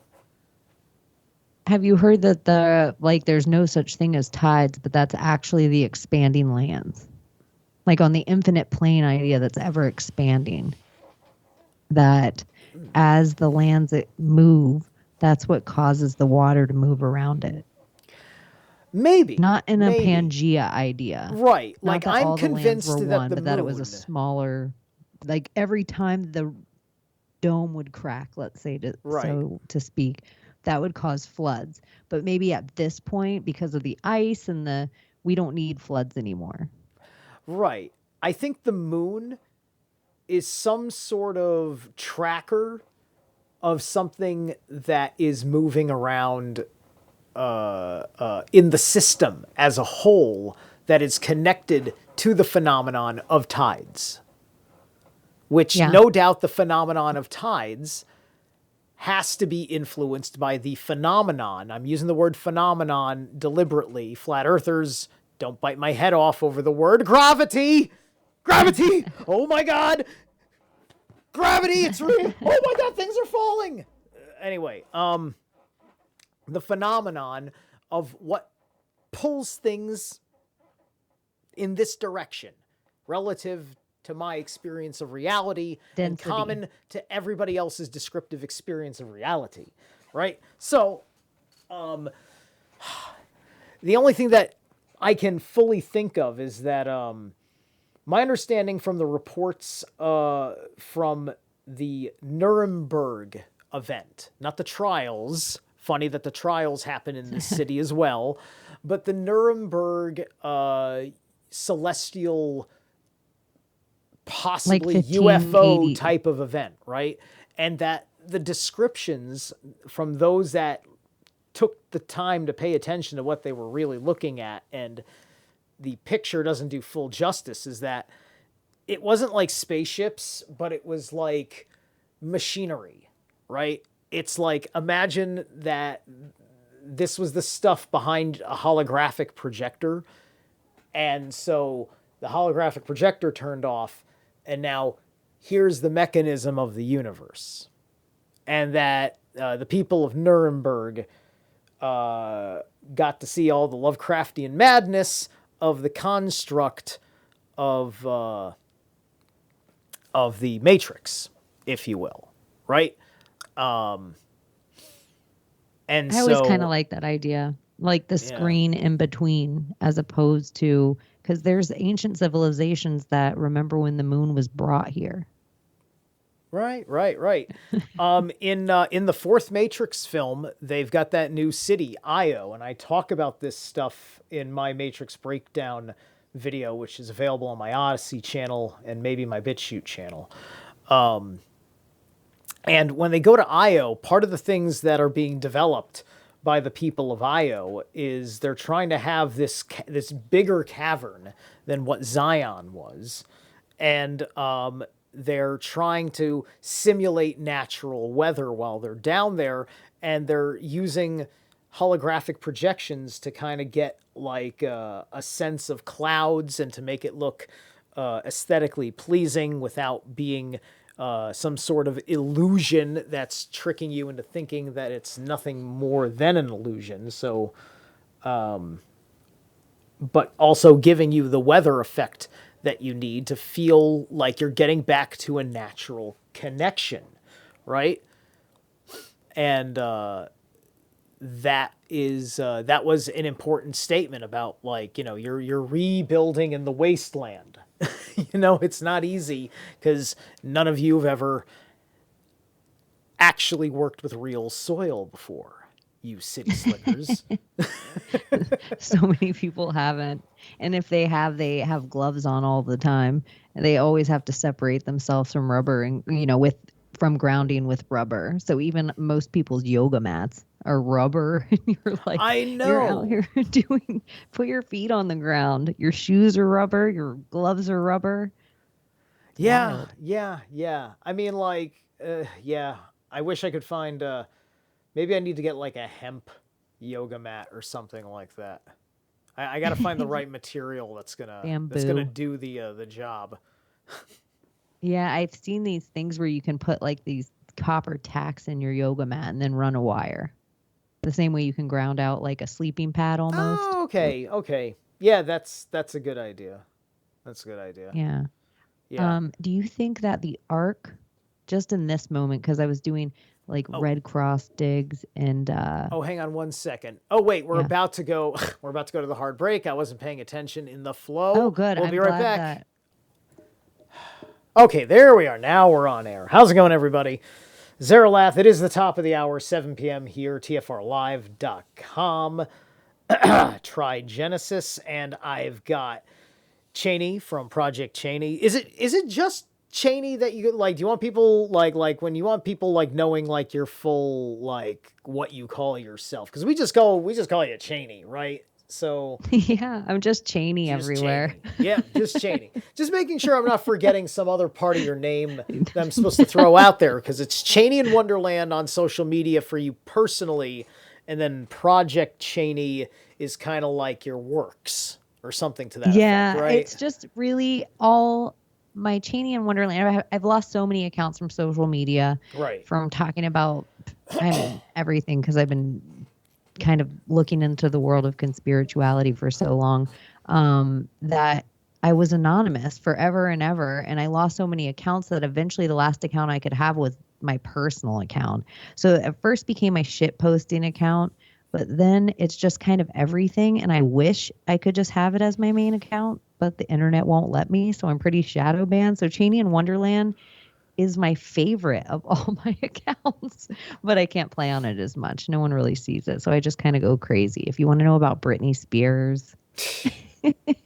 Speaker 2: Have you heard that there's no such thing as tides, but that's actually the expanding lands? Like on the infinite plane idea that's ever expanding. That as the lands move, that's what causes the water to move around it.
Speaker 1: Maybe.
Speaker 2: Not in a Pangea idea.
Speaker 1: Right.
Speaker 2: Not
Speaker 1: like
Speaker 2: that
Speaker 1: I'm
Speaker 2: all
Speaker 1: convinced
Speaker 2: the lands were
Speaker 1: that
Speaker 2: one,
Speaker 1: the
Speaker 2: but
Speaker 1: moon,
Speaker 2: that it was a smaller, like every time the dome would crack, let's say, so to speak, that would cause floods. But maybe at this point, because of the ice and we don't need floods anymore.
Speaker 1: Right. I think the moon is some sort of tracker of something that is moving around in the system as a whole that is connected to the phenomenon of tides. Which, no doubt, the phenomenon of tides has to be influenced by the phenomenon. I'm using the word phenomenon deliberately. Flat earthers, don't bite my head off over the word gravity. Gravity! Oh my God! Gravity! It's real! Oh my God, things are falling! Anyway, the phenomenon of what pulls things in this direction relative to my experience of reality and common to everybody else's descriptive experience of reality, right? So, the only thing that I can fully think of is that my understanding from the reports from the Nuremberg event, not the trials. Funny that the trials happen in this city as well, but the Nuremberg celestial, possibly like UFO type of event, right? and that the descriptions from those that took the time to pay attention to what they were really looking at, and the picture doesn't do full justice, is that it wasn't like spaceships, but it was like machinery, right? It's like, imagine that this was the stuff behind a holographic projector. And so the holographic projector turned off, and now here's the mechanism of the universe. And that the people of Nuremberg got to see all the Lovecraftian madness of the construct of the Matrix, if you will, right? And
Speaker 2: I always kind of like that idea, like the screen in between, as opposed to, because there's ancient civilizations that remember when the moon was brought here.
Speaker 1: Right. In the fourth Matrix film, they've got that new city, Io, and I talk about this stuff in my Matrix breakdown video, which is available on my Odyssey channel and maybe my BitChute channel. And when they go to Io, part of the things that are being developed by the people of Io is they're trying to have this bigger cavern than what Zion was, and they're trying to simulate natural weather while they're down there, and they're using holographic projections to kind of get like a sense of clouds and to make it look aesthetically pleasing without being some sort of illusion that's tricking you into thinking that it's nothing more than an illusion. So, but also giving you the weather effect that you need to feel like you're getting back to a natural connection, right? And that was an important statement about, like, you're rebuilding in the wasteland. It's not easy because none of you have ever actually worked with real soil before, you city slickers.
Speaker 2: So many people haven't. And if they have gloves on all the time. And they always have to separate themselves from rubber and, from grounding with rubber. So even most people's yoga mats are rubber. And you're like,
Speaker 1: I know.
Speaker 2: You're out here put your feet on the ground. Your shoes are rubber. Your gloves are rubber. It's wild.
Speaker 1: Yeah. I mean, like, I wish I could find, maybe I need to get like a hemp yoga mat or something like that. I got to find the right material that's gonna do the job.
Speaker 2: Yeah, I've seen these things where you can put like these copper tacks in your yoga mat and then run a wire. The same way you can ground out like a sleeping pad almost.
Speaker 1: Oh, okay. Yeah, that's a good idea.
Speaker 2: Yeah.
Speaker 1: Yeah.
Speaker 2: Do you think that the Ark, just in this moment, because I was doing like Red Cross digs and
Speaker 1: Oh, hang on one second. Oh, wait, we're about to go to the hard break. I wasn't paying attention in the flow.
Speaker 2: Oh, good.
Speaker 1: We'll be right back. Okay, there we are. Now we're on air. How's it going, everybody? Zerilath, it is the top of the hour, 7 p.m. here, TFRLive.com. Trigenesis, and I've got Chaney from Project Chaney. Is it just Chaney that you like? Do you want people like when you want people like knowing like your full like what you call yourself? Because we just call you Chaney, right? So
Speaker 2: yeah, I'm just Chaney everywhere.
Speaker 1: Chaney. Yeah, just Chaney. Just making sure I'm not forgetting some other part of your name that I'm supposed to throw out there, because it's Chaney in Wonderland on social media for you personally, and then Project Chaney is kind of like your works or something to that effect, right?
Speaker 2: It's just really all my Chaney in Wonderland. I've lost so many accounts from social media,
Speaker 1: right?
Speaker 2: From talking about everything, because I've been kind of looking into the world of conspirituality for so long, that I was anonymous forever and ever. And I lost so many accounts that eventually the last account I could have was my personal account. So it first became my shit posting account, but then it's just kind of everything. And I wish I could just have it as my main account, but the internet won't let me. So I'm pretty shadow banned. So Chaney in Wonderland is my favorite of all my accounts, but I can't play on it as much. No one really sees it. So I just kind of go crazy. If you want to know about Britney Spears,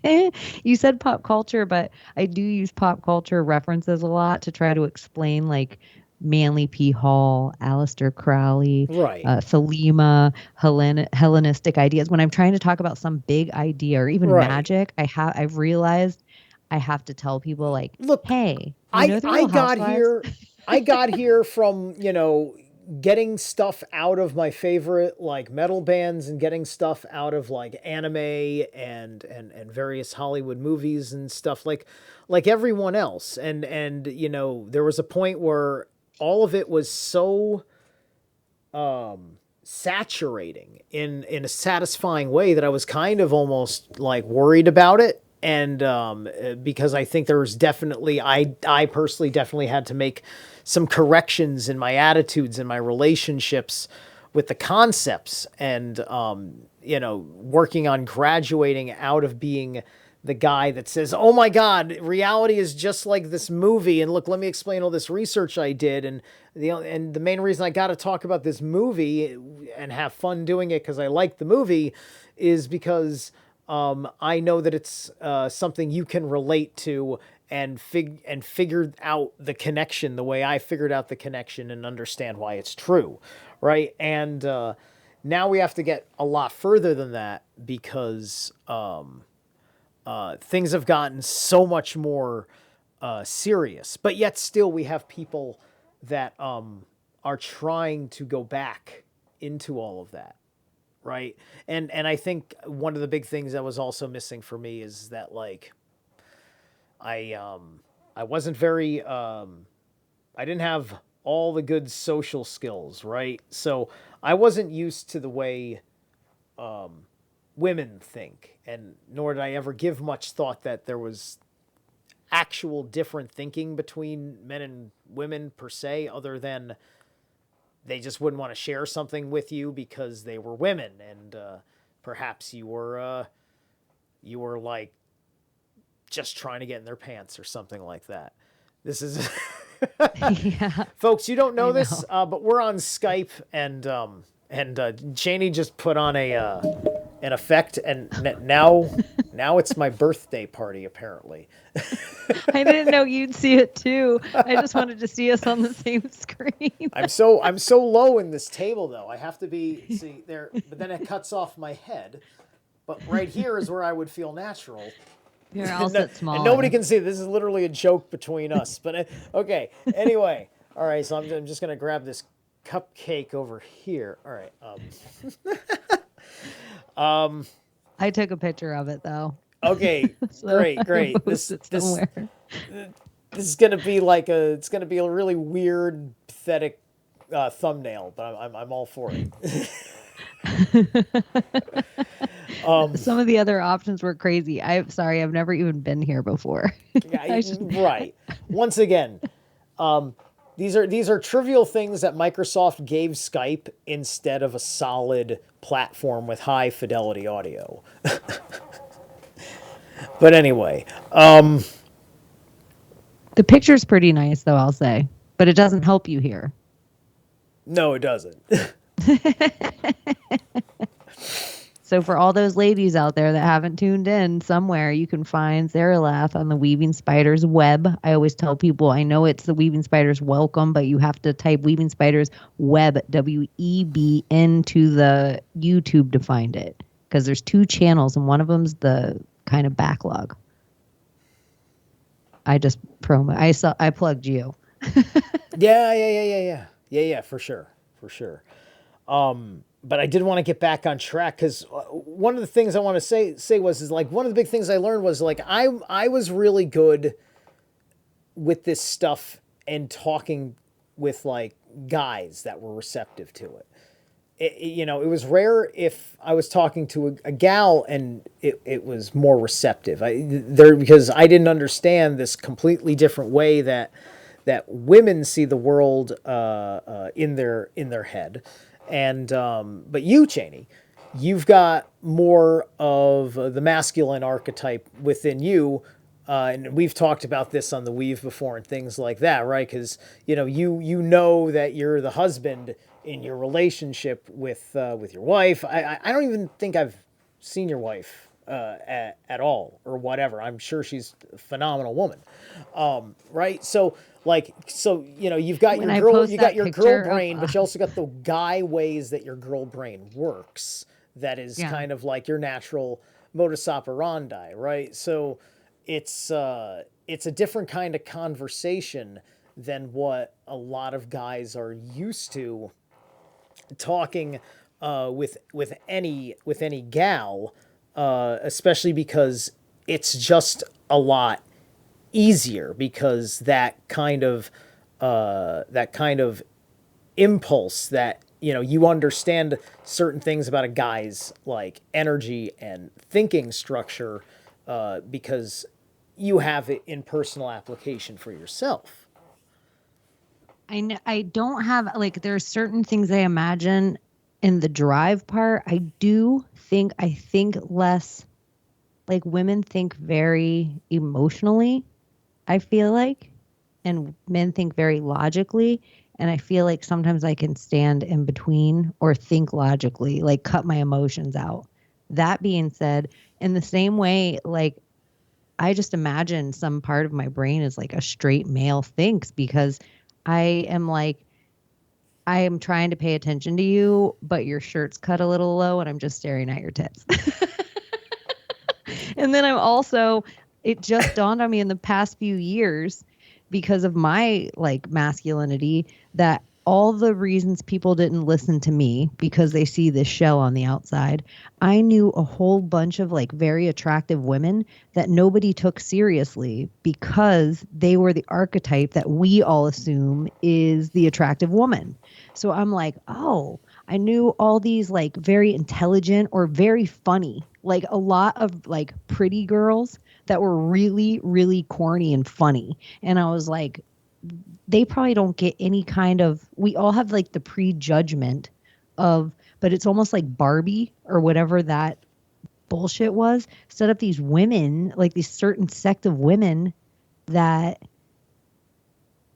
Speaker 2: you said pop culture, but I do use pop culture references a lot to try to explain like Manly P. Hall, Aleister Crowley,
Speaker 1: Right.
Speaker 2: Thelema, Hellenistic ideas. When I'm trying to talk about some big idea or even
Speaker 1: Right.
Speaker 2: magic, I've realized I have to tell people like,
Speaker 1: Look,
Speaker 2: hey, you
Speaker 1: I
Speaker 2: know the
Speaker 1: I
Speaker 2: Real
Speaker 1: got
Speaker 2: Housewives?
Speaker 1: here I got here from, getting stuff out of my favorite like metal bands and getting stuff out of like anime and various Hollywood movies and stuff like everyone else. And there was a point where all of it was so saturating in a satisfying way that I was kind of almost like worried about it. And because I think there's definitely, I personally definitely had to make some corrections in my attitudes and my relationships with the concepts, and working on graduating out of being the guy that says, "Oh my God, reality is just like this movie." And look, let me explain all this research I did, and the main reason I got to talk about this movie and have fun doing it because I like the movie is because I know that it's something you can relate to and figure out the connection the way I figured out the connection and understand why it's true, right? And now we have to get a lot further than that because things have gotten so much more serious. But yet still we have people that are trying to go back into all of that, right? And I think one of the big things that was also missing for me is that like I wasn't very I didn't have all the good social skills, right? So I wasn't used to the way women think, and nor did I ever give much thought that there was actual different thinking between men and women per se, other than they just wouldn't want to share something with you because they were women, and perhaps you were like just trying to get in their pants or something like that. This is
Speaker 2: Yeah,
Speaker 1: folks, you don't know
Speaker 2: I
Speaker 1: this,
Speaker 2: know.
Speaker 1: but we're on Skype, and Chaney just put on a an effect, and now it's my birthday party apparently.
Speaker 2: I didn't know you'd see it too. I just wanted to see us on the same screen.
Speaker 1: I'm so low in this table though. I have to be see there, but then it cuts off my head. But right here is where I would feel natural.
Speaker 2: Here, I'll
Speaker 1: No-
Speaker 2: sit
Speaker 1: and nobody
Speaker 2: smaller.
Speaker 1: can see. This is literally a joke between us. But okay. Anyway, all right. So I'm just gonna grab this cupcake over here. All right.
Speaker 2: I took a picture of it though,
Speaker 1: Okay.
Speaker 2: so
Speaker 1: Great.
Speaker 2: I can
Speaker 1: Great.
Speaker 2: post it somewhere.
Speaker 1: This is gonna be like it's gonna be a really weird, pathetic thumbnail, but I'm all for it.
Speaker 2: Some of the other options were crazy. I'm sorry, I've never even been here before.
Speaker 1: Yeah,
Speaker 2: I should,
Speaker 1: right. Once again, these are trivial things that Microsoft gave Skype instead of a solid platform with high fidelity audio. But anyway,
Speaker 2: the picture's pretty nice though, I'll say, but it doesn't help you here.
Speaker 1: no, it doesn't.
Speaker 2: So for all those ladies out there that haven't tuned in, somewhere you can find Zerilath on the Weaving Spiders web. I always tell people, I know it's the Weaving Spiders welcome, but you have to type Weaving Spiders web, WEB, into the YouTube to find it. Because there's two channels and one of them's the kind of backlog. I plugged you.
Speaker 1: Yeah, for sure, for sure. But I did want to get back on track because one of the things I want to say was is like one of the big things I learned was like I was really good with this stuff and talking with like guys that were receptive to it. It was rare if I was talking to a gal and it was more receptive. Because I didn't understand this completely different way that women see the world in their head. And but you, Chaney, you've got more of the masculine archetype within you. And we've talked about this on the Weave before and things like that, right? Because you know that you're the husband in your relationship with your wife. I don't even think I've seen your wife at all or whatever. I'm sure she's a phenomenal woman, right? So you've got
Speaker 2: When
Speaker 1: your
Speaker 2: I
Speaker 1: girl,
Speaker 2: post
Speaker 1: you got
Speaker 2: that
Speaker 1: your girl
Speaker 2: picture of,
Speaker 1: brain, but you also got the guy ways that your girl brain works. That is
Speaker 2: yeah.
Speaker 1: kind of like your natural modus operandi, right? So it's a different kind of conversation than what a lot of guys are used to talking with any gal, especially because it's just a lot easier because that kind of impulse that you understand certain things about a guy's like energy and thinking structure because you have it in personal application for yourself.
Speaker 2: I don't have like there's certain things I imagine in the drive part. I think less like women think very emotionally, I feel like, and men think very logically. And I feel like sometimes I can stand in between or think logically, like cut my emotions out. That being said, in the same way, like I just imagine some part of my brain is like a straight male thinks because I am like, I am trying to pay attention to you, but your shirt's cut a little low and I'm just staring at your tits. And then I'm also, it just dawned on me in the past few years because of my like masculinity that all the reasons people didn't listen to me because they see this shell on the outside, I knew a whole bunch of like very attractive women that nobody took seriously because they were the archetype that we all assume is the attractive woman. So I'm like, oh, I knew all these like very intelligent or very funny, like a lot of like pretty girls that were really, really corny and funny. And I was like, they probably don't get any kind of, we all have like the prejudgment of, but it's almost like Barbie or whatever that bullshit was, set up these women, like these certain sect of women that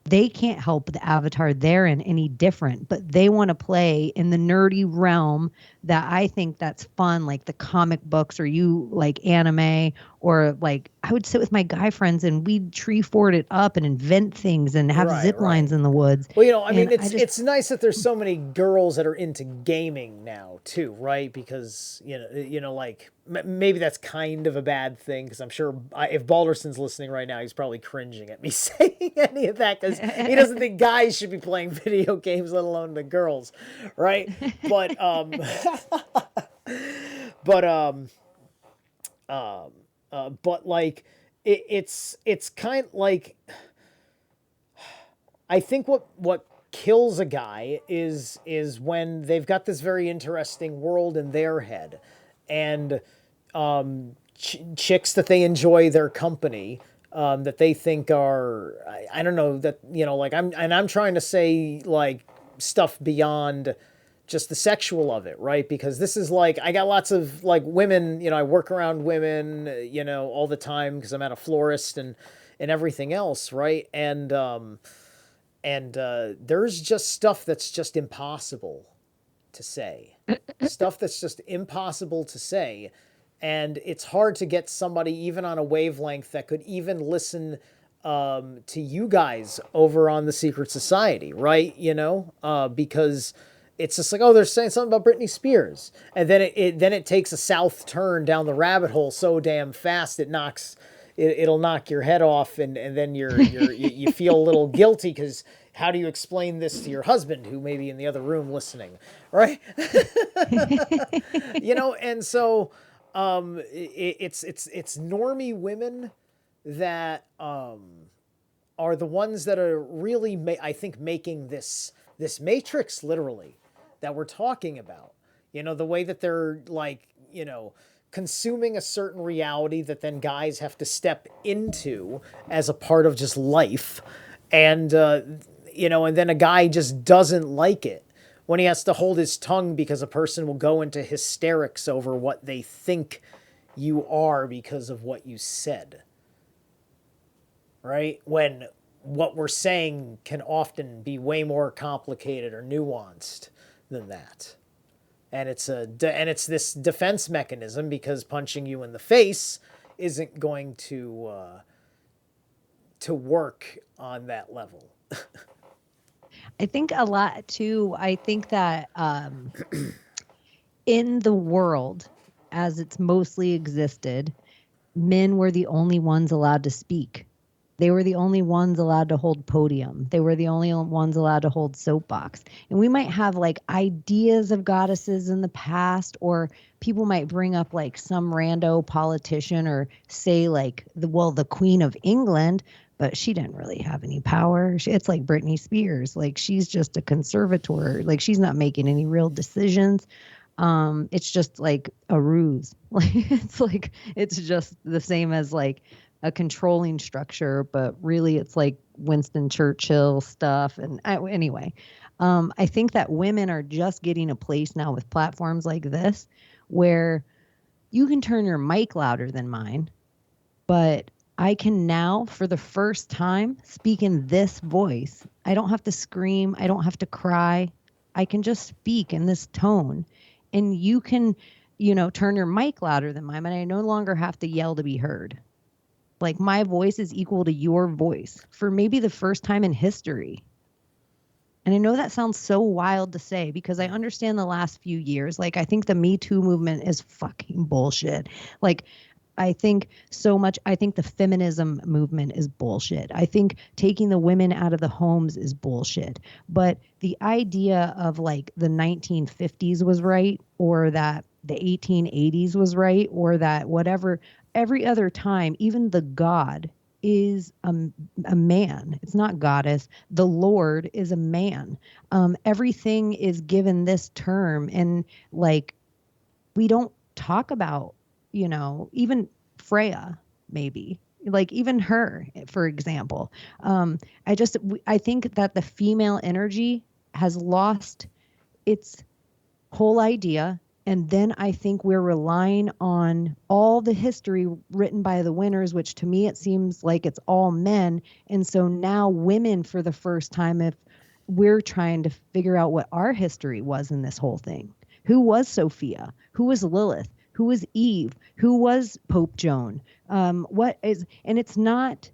Speaker 2: they can't help the avatar they're in any different, but they want to play in the nerdy realm that I think that's fun, like the comic books or you like anime or like I would sit with my guy friends and we'd tree fort it up and invent things and have
Speaker 1: Right,
Speaker 2: zip lines
Speaker 1: right.
Speaker 2: in the woods.
Speaker 1: Well, I mean,
Speaker 2: And I
Speaker 1: it's
Speaker 2: just
Speaker 1: it's nice that there's so many girls that are into gaming now too, right? Because like maybe that's kind of a bad thing. Because I'm sure if Balderson's listening right now, he's probably cringing at me saying any of that because he doesn't think guys should be playing video games, let alone the girls, right? But but but like it's kind like I think what kills a guy is when they've got this very interesting world in their head, and chicks that they enjoy their company, that they think are I don't know that like I'm trying to say like stuff beyond just the sexual of it, right? Because this is like I got lots of like women, I work around women, all the time because I'm at a florist and everything else, right? And there's just stuff that's just impossible to say. Stuff that's just impossible to say. And it's hard to get somebody even on a wavelength that could even listen to you guys over on the Secret Society, right? Because it's just like, oh, they're saying something about Britney Spears, and then it takes a south turn down the rabbit hole so damn fast it'll knock your head off, and then you feel a little guilty because how do you explain this to your husband who may be in the other room listening, right? And so it's normie women that are the ones that are really I think making this matrix literally that we're talking about. The way that they're like, consuming a certain reality that then guys have to step into as a part of just life. And, and then a guy just doesn't like it when he has to hold his tongue because a person will go into hysterics over what they think you are because of what you said. Right? When what we're saying can often be way more complicated or nuanced than that. and it's this defense mechanism because punching you in the face isn't going to work on that level.
Speaker 2: I think a lot too. I think that in the world, as it's mostly existed, men were the only ones allowed to speak. They were the only ones allowed to hold podium. They were the only ones allowed to hold soapbox. And we might have like ideas of goddesses in the past, or people might bring up like some rando politician or say like the Queen of England, but she didn't really have any power. It's like Britney Spears. Like she's just a conservator. Like she's not making any real decisions. It's just like a ruse. Like it's just the same as like a controlling structure, but really it's like Winston Churchill stuff. And anyway, I think that women are just getting a place now with platforms like this where you can turn your mic louder than mine, but I can now, for the first time, speak in this voice. I don't have to scream. I don't have to cry. I can just speak in this tone. And you can, turn your mic louder than mine, and I no longer have to yell to be heard. Like my voice is equal to your voice for maybe the first time in history. And I know that sounds so wild to say because I understand the last few years. Like I think the Me Too movement is fucking bullshit. Like I think the feminism movement is bullshit. I think taking the women out of the homes is bullshit. But the idea of like the 1950s was right, or that the 1880s was right, or that whatever, every other time, even the God is a man. It's not goddess. The Lord is a man. Everything is given this term, and like we don't talk about, even Freya, maybe like even her, for example. I think that the female energy has lost its whole idea. And then I think we're relying on all the history written by the winners, which to me, it seems like it's all men. And so now women, for the first time, if we're trying to figure out what our history was in this whole thing, who was Sophia? Who was Lilith? Who was Eve? Who was Pope Joan? And it's not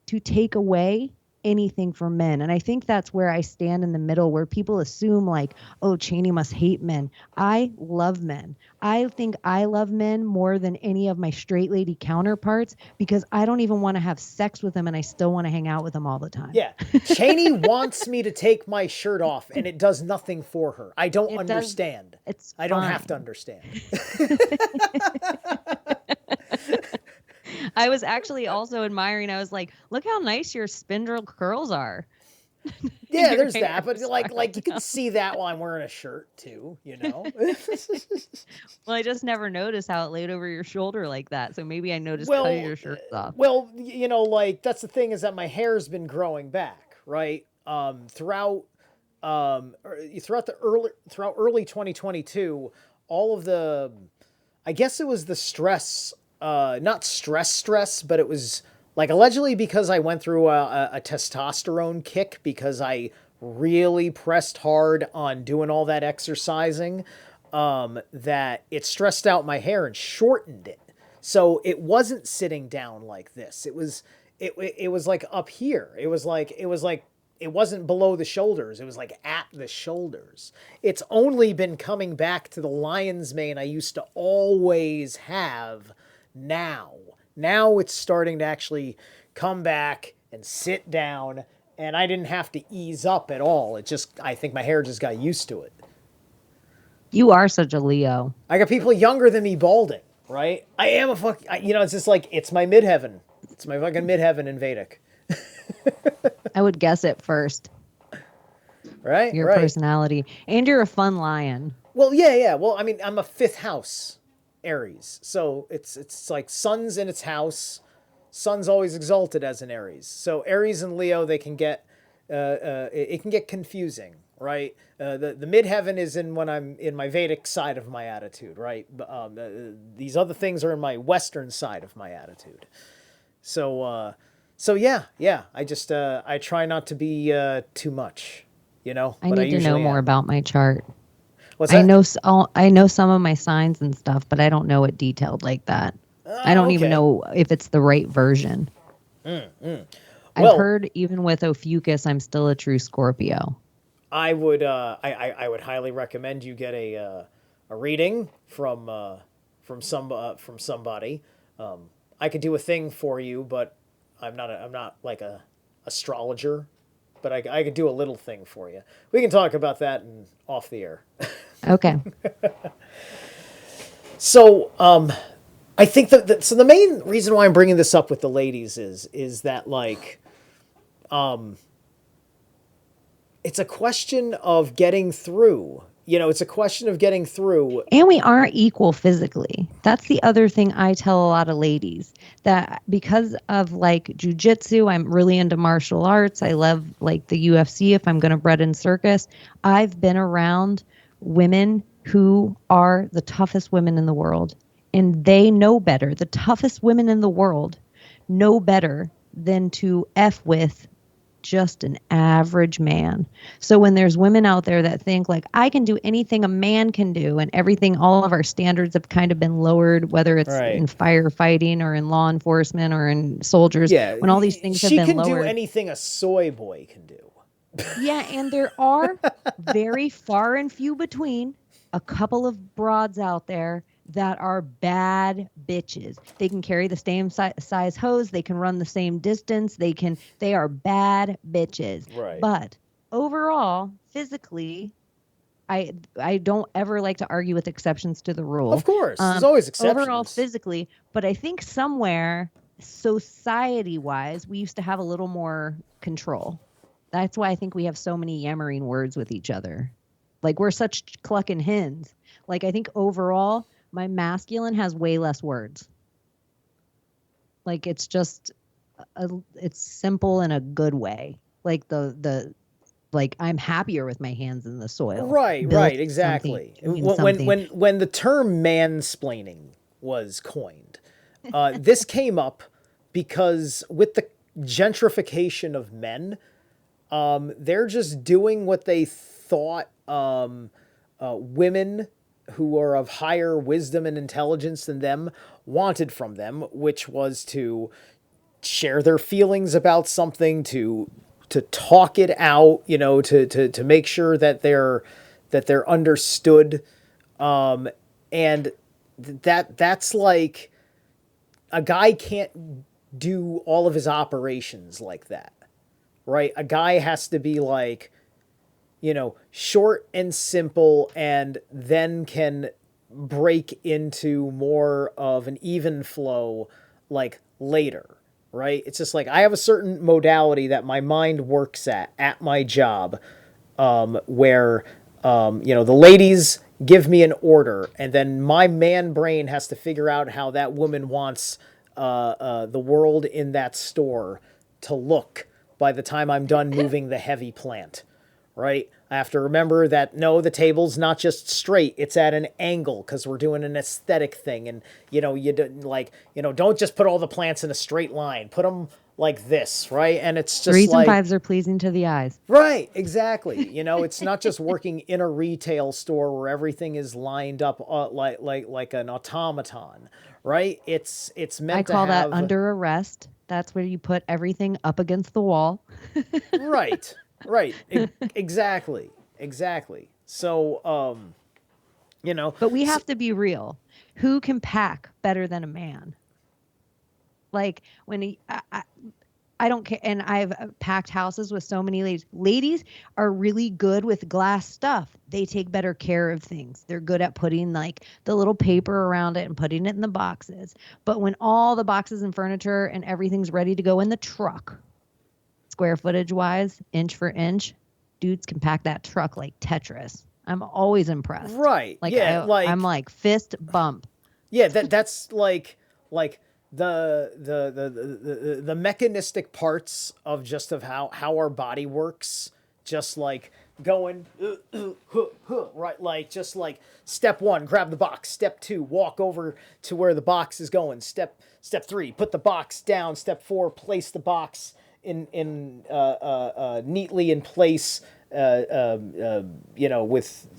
Speaker 2: to take away anything from men. And I think that's where I stand in the middle, where people assume like, oh, Chaney must hate men. I love men. I think I love men more than any of my straight lady counterparts because I don't even want to have sex with them and I still want to hang out with them all the time.
Speaker 1: Yeah. Chaney wants me to take my shirt off and it does nothing for her. I don't understand. I don't have to understand.
Speaker 2: I was actually also admiring. I was like, look how nice your spindle curls are.
Speaker 1: Yeah, there's that, but like you can see that while I'm wearing a shirt too, Well,
Speaker 2: I just never noticed how it laid over your shoulder like that. So maybe I noticed cutting your shirt off.
Speaker 1: Well, like that's the thing is that my hair's been growing back, right? Throughout early 2022, all of the, I guess it was the stress, not stress, but it was like allegedly because I went through a testosterone kick because I really pressed hard on doing all that exercising, that it stressed out my hair and shortened it. So it wasn't sitting down like this. It was like up here. It wasn't below the shoulders. It was like at the shoulders. It's only been coming back to the lion's mane I used to always have now. Now it's starting to actually come back and sit down, and I didn't have to ease up at all. I think my hair just got used to it.
Speaker 2: You are such a Leo.
Speaker 1: I got people younger than me balding, right? I am it's just like, it's my midheaven. It's my fucking midheaven in Vedic.
Speaker 2: I would guess it first.
Speaker 1: Right?
Speaker 2: Your personality. And you're a fun lion.
Speaker 1: Well, yeah. Well, I mean, I'm a 5th house Aries. So it's like Sun's in its house. Sun's always exalted as an Aries. So Aries and Leo, they can get, it can get confusing, right? The midheaven is in when I'm in my Vedic side of my attitude, right? These other things are in my Western side of my attitude. So yeah. I just, I try not to be too much,
Speaker 2: I need to know more about my chart.
Speaker 1: What's
Speaker 2: I
Speaker 1: that?
Speaker 2: know I know some of my signs and stuff, but I don't know it detailed like that. I
Speaker 1: Oh,
Speaker 2: don't even
Speaker 1: okay.
Speaker 2: know if it's the right version. I've
Speaker 1: Well,
Speaker 2: heard even with Ophiuchus, I'm still a true Scorpio.
Speaker 1: I would I would highly recommend you get a reading from somebody. I could do a thing for you, but I'm not like a astrologer, but I could do a little thing for you. We can talk about that off the air.
Speaker 2: Okay.
Speaker 1: So I think so the main reason why I'm bringing this up with the ladies is that like it's a question of getting through. It's a question of getting through.
Speaker 2: And we aren't equal physically. That's the other thing I tell a lot of ladies, that because of like jujitsu, I'm really into martial arts. I love like the UFC if I'm going to bread and circus. I've been around women who are the toughest women in the world, and they know better. The toughest women in the world know better than to F with just an average man. So when there's women out there that think like I can do anything a man can do, and everything, all of our standards have kind of been lowered, whether it's
Speaker 1: Right.
Speaker 2: in firefighting or in law enforcement or in soldiers,
Speaker 1: Yeah,
Speaker 2: when all these things have
Speaker 1: she
Speaker 2: been
Speaker 1: can do
Speaker 2: lowered.
Speaker 1: anything a soy boy can do.
Speaker 2: Yeah, and there are very far and few between a couple of broads out there that are bad bitches. They can carry the same size hose, they can run the same distance, they are bad bitches.
Speaker 1: Right.
Speaker 2: But overall, physically, I don't ever like to argue with exceptions to the
Speaker 1: Of
Speaker 2: rule.
Speaker 1: course, there's always
Speaker 2: Overall,
Speaker 1: exceptions.
Speaker 2: physically, but I think somewhere society-wise, we used to have a little more control. That's why I think we have so many yammering words with each other. Like we're such clucking hens. Like I think overall, my masculine has way less words. Like it's just it's simple in a good way. Like the like I'm happier with my hands in the soil,
Speaker 1: Right,
Speaker 2: building something,
Speaker 1: exactly.
Speaker 2: doing something.
Speaker 1: When the term mansplaining was coined, this came up because with the gentrification of men, they're just doing what they thought women who are of higher wisdom and intelligence than them wanted from them, which was to share their feelings about something, to talk it out, to make sure that they're understood, and that's like a guy can't do all of his operations like that, right? A guy has to be like, short and simple, and then can break into more of an even flow like later, right? It's just like I have a certain modality that my mind works at my job, where the ladies give me an order, and then my man brain has to figure out how that woman wants the world in that store to look by the time I'm done moving the heavy plant, right? I have to remember that no, the table's not just straight; it's at an angle because we're doing an aesthetic thing, and don't just put all the plants in a straight line. Put them like this, right? And it's just
Speaker 2: Threes and
Speaker 1: like
Speaker 2: fives are pleasing to the eyes.
Speaker 1: right, exactly. It's not just working in a retail store where everything is lined up like an automaton, right? It's
Speaker 2: I
Speaker 1: meant to
Speaker 2: call that
Speaker 1: have
Speaker 2: under arrest. That's where you put everything up against the wall.
Speaker 1: right, right, exactly, exactly. So,
Speaker 2: But we have to be real. Who can pack better than a man? Like when I don't care. And I've packed houses with so many ladies. Ladies are really good with glass stuff. They take better care of things. They're good at putting like the little paper around it and putting it in the boxes. But when all the boxes and furniture and everything's ready to go in the truck, square footage wise, inch for inch, dudes can pack that truck like Tetris. I'm always impressed.
Speaker 1: right,
Speaker 2: Like
Speaker 1: yeah,
Speaker 2: I'm like fist bump.
Speaker 1: yeah, that's like the mechanistic parts of just of how our body works, just like going right, like just like step one, grab the box. Step two, walk over to where the box is going. Step three, put the box down. Step four, place the box in neatly in place. With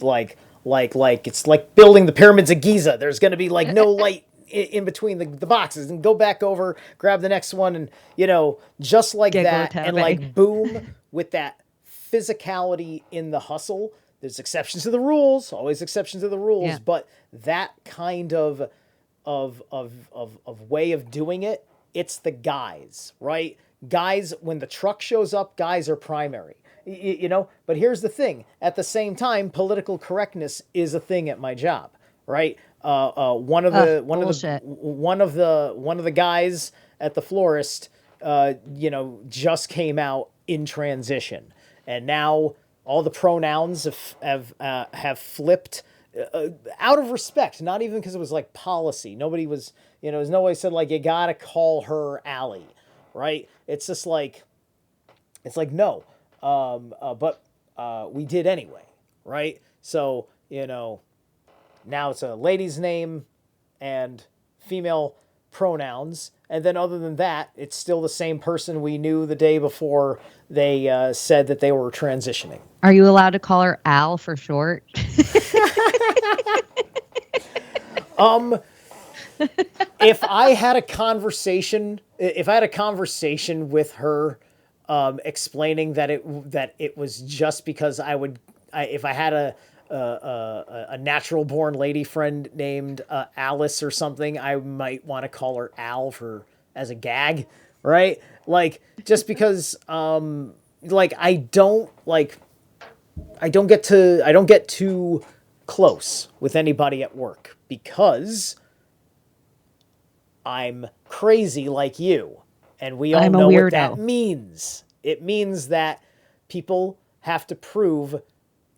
Speaker 1: like like it's like building the pyramids of Giza. There's going to be like no light in between the boxes, and go back over, grab the next one, and just like that, and like boom, with that physicality in the hustle. There's exceptions to the rules, always exceptions to the rules, but that kind of way of doing it, it's the guys, right? Guys, when the truck shows up, guys are primary. But here's the thing. At the same time, political correctness is a thing at my job, right? One of the guys at the florist, just came out in transition, and now all the pronouns have flipped out of respect. Not even because it was like policy. Nobody was, there's nobody said like you gotta call her Allie, right? It's just like, no. But we did anyway, right? So, now it's a lady's name and female pronouns. And then other than that, it's still the same person we knew the day before they said that they were transitioning.
Speaker 2: Are you allowed to call her Al for short?
Speaker 1: If I had a conversation with her, explaining that it was just because if I had a natural born lady friend named Alice or something, I might want to call her Al as a gag, right? Like, just because I don't get too close with anybody at work because I'm crazy like you. And we all know what that means. It means that people have to prove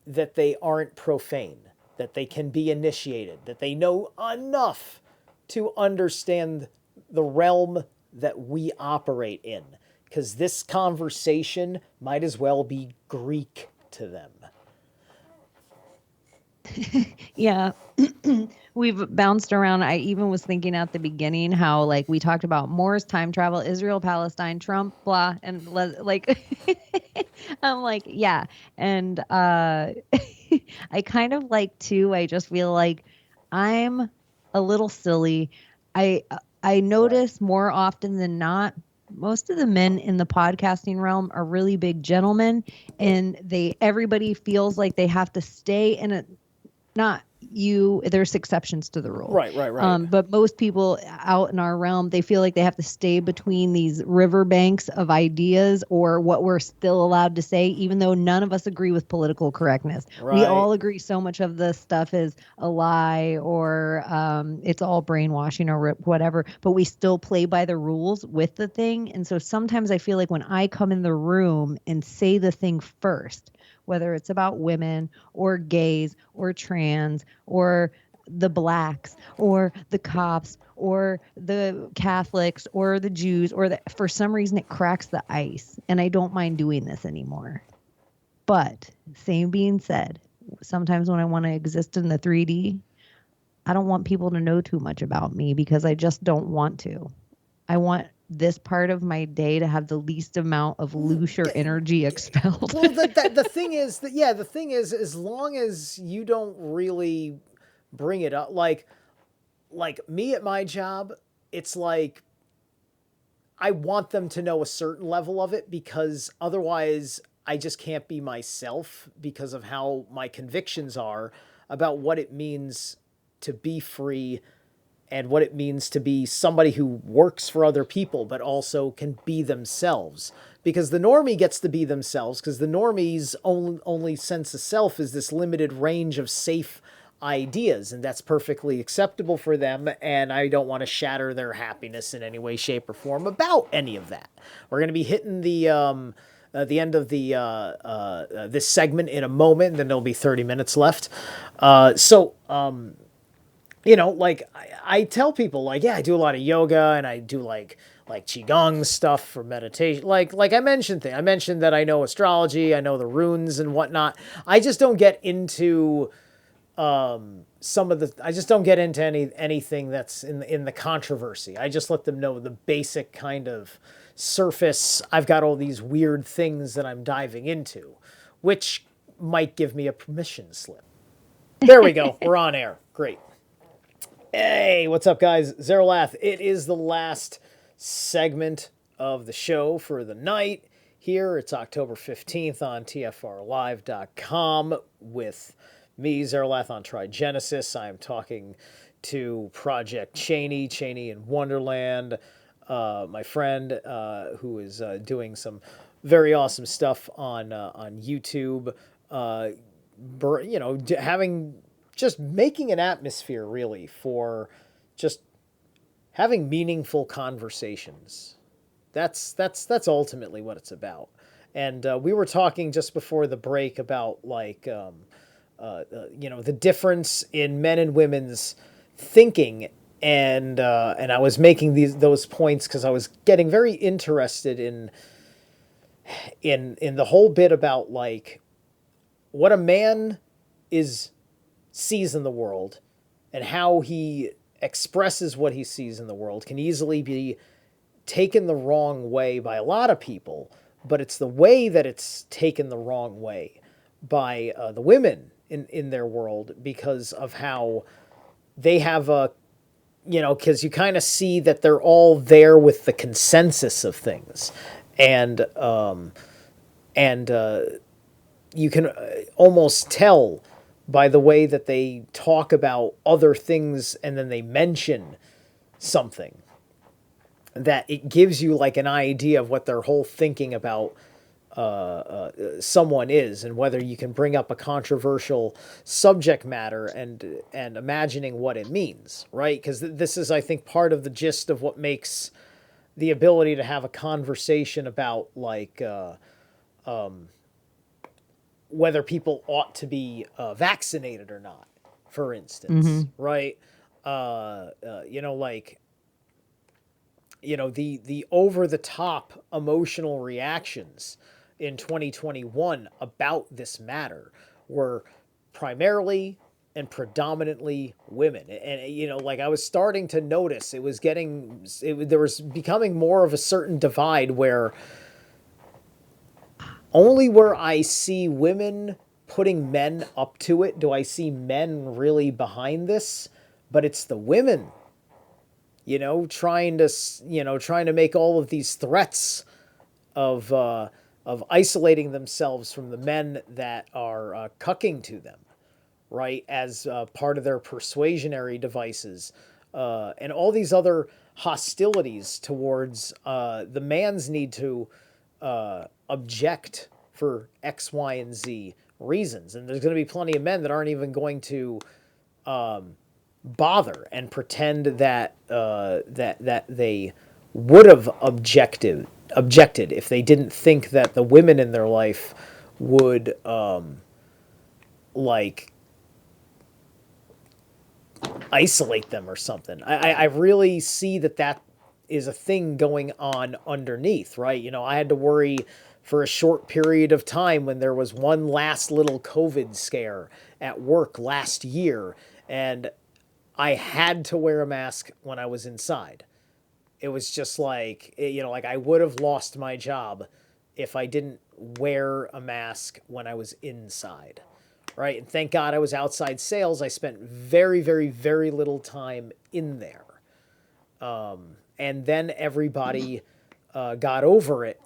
Speaker 1: that they aren't profane, that they can be initiated, that they know enough to understand the realm that we operate in. Because this conversation might as well be Greek to them.
Speaker 2: Yeah. We've bounced around. I even was thinking at the beginning how like we talked about Moore's time travel, Israel, Palestine, Trump, blah, and like I'm like, yeah. And I kind of like too, I just feel like I'm a little silly. I notice more often than not, most of the men in the podcasting realm are really big gentlemen, and everybody feels like they have to stay in a, not you, there's exceptions to the rule.
Speaker 1: Right.
Speaker 2: But most people out in our realm, they feel like they have to stay between these riverbanks of ideas or what we're still allowed to say, even though none of us agree with political correctness. Right. We all agree so much of this stuff is a lie or it's all brainwashing or whatever, but we still play by the rules with the thing. And so sometimes I feel like when I come in the room and say the thing first, whether it's about women or gays or trans or the blacks or the cops or the Catholics or the Jews for some reason it cracks the ice, and I don't mind doing this anymore. But same being said, sometimes when I want to exist in the 3D, I don't want people to know too much about me because I just don't want to. I want this part of my day to have the least amount of looser energy expelled.
Speaker 1: Well, the thing is, as long as you don't really bring it up, like me at my job, it's like I want them to know a certain level of it because otherwise I just can't be myself because of how my convictions are about what it means to be free and what it means to be somebody who works for other people, but also can be themselves. Because the normie gets to be themselves, because the normie's only sense of self is this limited range of safe ideas, and that's perfectly acceptable for them, and I don't want to shatter their happiness in any way, shape, or form about any of that. We're going to be hitting the end of this segment in a moment, and then there'll be 30 minutes left. Like I tell people, like, yeah, I do a lot of yoga and I do like qigong stuff for meditation. Like I mentioned I mentioned that I know astrology, I know the runes and whatnot. I just don't get into I just don't get into anything that's in the controversy. I just let them know the basic kind of surface. I've got all these weird things that I'm diving into, which might give me a permission slip. There we go. We're on air. Great. Hey, what's up, guys? Zerilath. It is the last segment of the show for the night. Here, it's October 15th on TFRLive.com with me, Zerilath, on Trigenesis. I am talking to Project Chaney, Chaney in Wonderland, my friend who is doing some very awesome stuff on YouTube. Having just making an atmosphere really for just having meaningful conversations. That's ultimately what it's about. And we were talking just before the break about the difference in men and women's thinking, and I was making those points because I was getting very interested in the whole bit about like what a man sees in the world and how he expresses what he sees in the world can easily be taken the wrong way by a lot of people, but it's the way that it's taken the wrong way by the women in their world because of how they have because you kind of see that they're all there with the consensus of things, and you can almost tell by the way that they talk about other things and then they mention something that it gives you like an idea of what their whole thinking about someone is, and whether you can bring up a controversial subject matter and imagining what it means, right? Because this is, I think, part of the gist of what makes the ability to have a conversation about whether people ought to be vaccinated or not, for instance, right? The over the top emotional reactions in 2021 about this matter were primarily and predominantly women. And I was starting to notice there was becoming more of a certain divide where only where I see women putting men up to it do I see men really behind this, but it's the women, trying to make all of these threats of isolating themselves from the men that are cucking to them, right, as part of their persuasionary devices, and all these other hostilities towards the man's need to object for X, Y, and Z reasons. And there's going to be plenty of men that aren't even going to bother and pretend that that they would have objected if they didn't think that the women in their life would isolate them or something. I really see that is a thing going on underneath, right? I had to worry for a short period of time when there was one last little COVID scare at work last year, and I had to wear a mask when I was inside. It was just like I would have lost my job if I didn't wear a mask when I was inside, right? And thank God I was outside sales. I spent very, very, very little time in there. And then everybody got over it,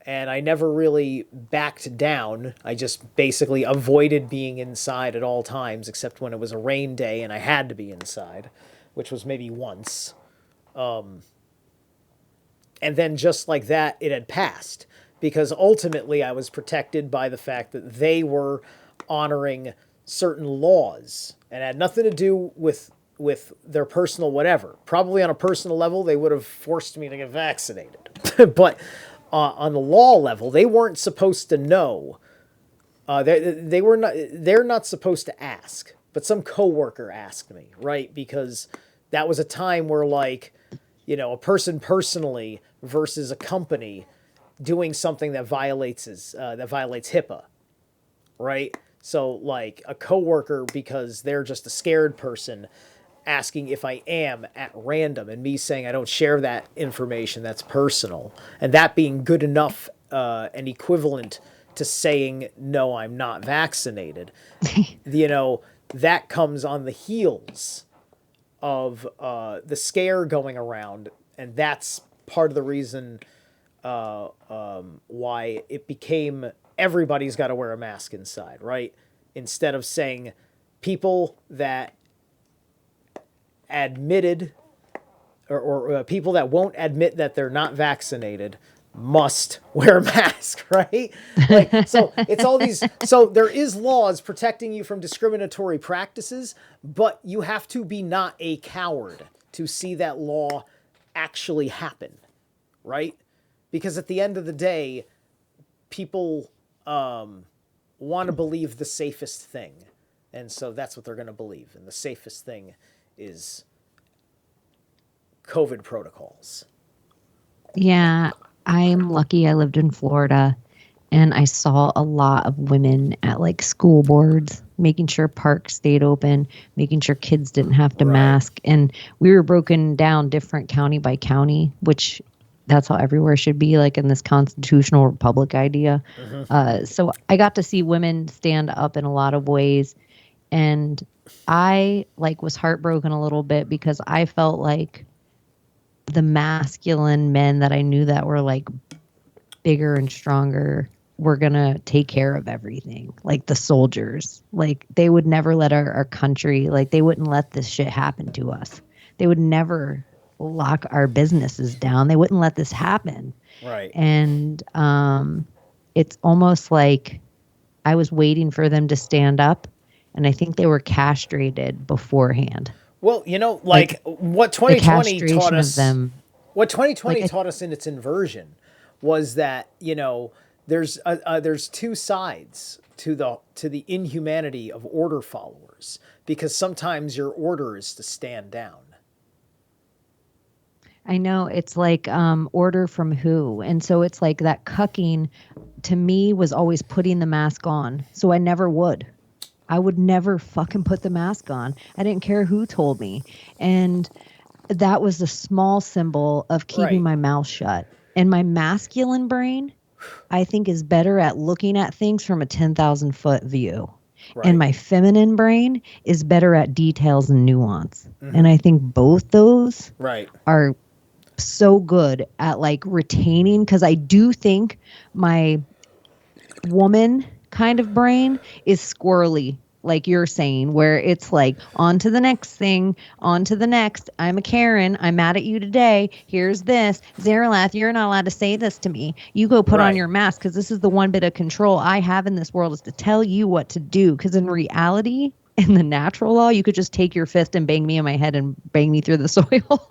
Speaker 1: and I never really backed down. I just basically avoided being inside at all times, except when it was a rain day and I had to be inside, which was maybe once. And then just like that, it had passed, because ultimately I was protected by the fact that they were honoring certain laws, and it had nothing to do with their personal whatever. Probably on a personal level, they would have forced me to get vaccinated. But on the law level, they weren't supposed to know. They're not supposed to ask. But some coworker asked me, right? Because that was a time where a person personally versus a company doing something that violates HIPAA, right? So like a coworker, because they're just a scared person, asking if I am at random, and me saying I don't share that information, that's personal, and that being good enough and equivalent to saying, no, I'm not vaccinated. You know, that comes on the heels of the scare going around. And that's part of the reason why it became everybody's got to wear a mask inside, right? Instead of saying people that admitted or people that won't admit that they're not vaccinated must wear a mask, right? Like, so it's all these, so there is laws protecting you from discriminatory practices, but you have to be not a coward to see that law actually happen, right? Because at the end of the day, people want to believe the safest thing. And so that's what they're going to believe. And the safest thing is COVID protocols.
Speaker 2: Yeah, I'm lucky I lived in Florida and I saw a lot of women at like school boards making sure parks stayed open, making sure kids didn't have to mask. And we were broken down different county by county, which that's how everywhere should be, like in this constitutional republic idea. So I got to see women stand up in a lot of ways. And I like was heartbroken a little bit because I felt like the masculine men that I knew that were like bigger and stronger were going to take care of everything. Like the soldiers, like they would never let our country, like they wouldn't let this shit happen to us. They would never lock our businesses down. They wouldn't let this happen.
Speaker 1: Right.
Speaker 2: And it's almost like I was waiting for them to stand up, and I think they were castrated beforehand.
Speaker 1: Well, you know, like what 2020 taught us, what 2020 taught us in its inversion was that, you know, there's two sides to the inhumanity of order followers, because sometimes your order is to stand down.
Speaker 2: I know, it's like order from who? And so it's like that cucking to me was always putting the mask on. So I never would. I would never fucking put the mask on. I didn't care who told me. And that was a small symbol of keeping my mouth shut. And my masculine brain, I think, is better at looking at things from a 10,000 foot view. Right. And my feminine brain is better at details and nuance. Mm-hmm. And I think both those are so good at like retaining, because I do think my woman kind of brain is squirrely, like you're saying, where it's like on to the next thing, on to the next. I'm a Karen. I'm mad at you today. Here's this. Zerilath, you're not allowed to say this to me. You go put on your mask, because this is the one bit of control I have in this world, is to tell you what to do. Because in reality, in the natural law, you could just take your fist and bang me in my head and bang me through the soil.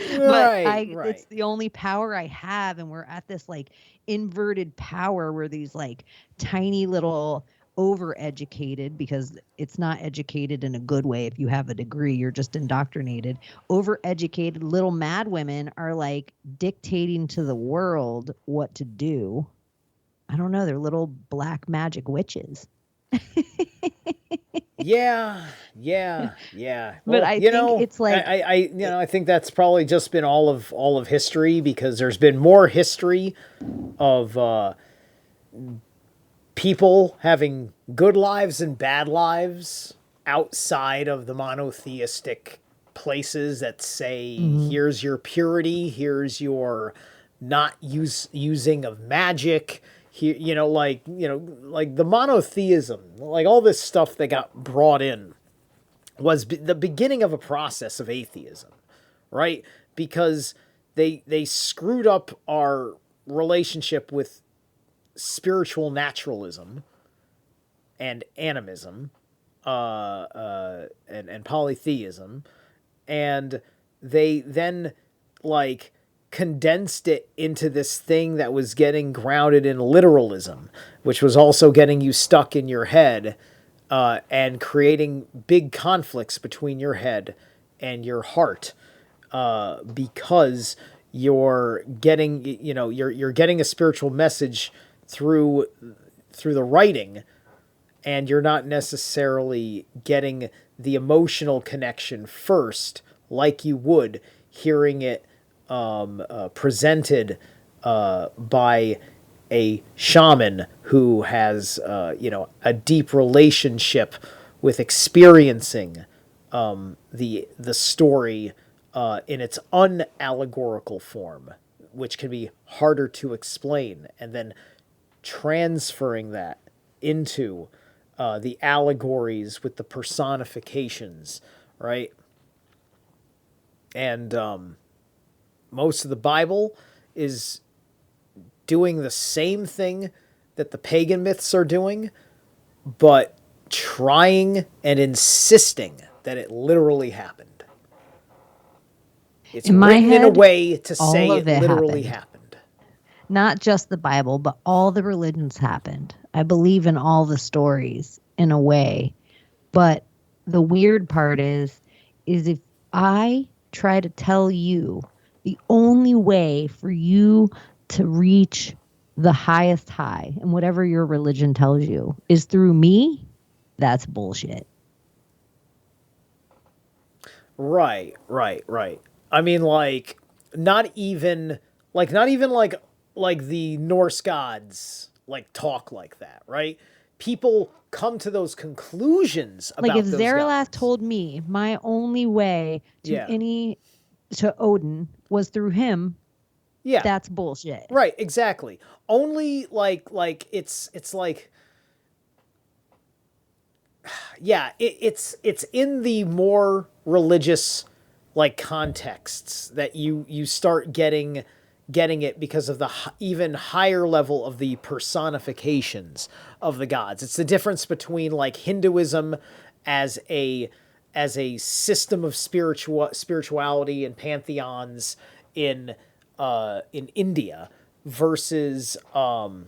Speaker 2: It's the only power I have. And we're at this like inverted power where these like tiny little overeducated, because it's not educated in a good way. If you have a degree, you're just indoctrinated. Overeducated little mad women are like dictating to the world what to do. I don't know. They're little black magic witches.
Speaker 1: Yeah.
Speaker 2: But I think it's like
Speaker 1: I think that's probably just been all of history, because there's been more history of people having good lives and bad lives outside of the monotheistic places that say, here's your purity, here's your not using of magic. Here, like the monotheism, like all this stuff that got brought in was the beginning of a process of atheism, right? Because they screwed up our relationship with spiritual naturalism and animism and polytheism, and they then like condensed it into this thing that was getting grounded in literalism, which was also getting you stuck in your head and creating big conflicts between your head and your heart, because you're getting you're getting a spiritual message through the writing, and you're not necessarily getting the emotional connection first, like you would hearing it presented by a shaman who has, a deep relationship with experiencing the story in its unallegorical form, which can be harder to explain, and then transferring that into the allegories with the personifications, right? And most of the Bible is doing the same thing that the pagan myths are doing, but trying and insisting that it literally happened. It's
Speaker 2: In my
Speaker 1: written in a
Speaker 2: head,
Speaker 1: way to
Speaker 2: all
Speaker 1: say it
Speaker 2: of it
Speaker 1: literally
Speaker 2: happened.
Speaker 1: happened.
Speaker 2: Not just the Bible, but all the religions happened. I believe in all the stories in a way. But the weird part is if I try to tell you the only way for you to reach the highest high and whatever your religion tells you is through me, that's bullshit.
Speaker 1: Right, right, right. I mean, not even not even like the Norse gods talk like that, right? People come to those conclusions
Speaker 2: Like if
Speaker 1: about those
Speaker 2: Zerilath
Speaker 1: gods.
Speaker 2: told me my only way
Speaker 1: Yeah,
Speaker 2: to Odin was through him,
Speaker 1: yeah,
Speaker 2: that's bullshit.
Speaker 1: right, exactly. Only it's like, yeah, it's in the more religious contexts that you start getting it, because of the even higher level of the personifications of the gods. It's the difference between Hinduism as a system of spirituality and pantheons in India versus the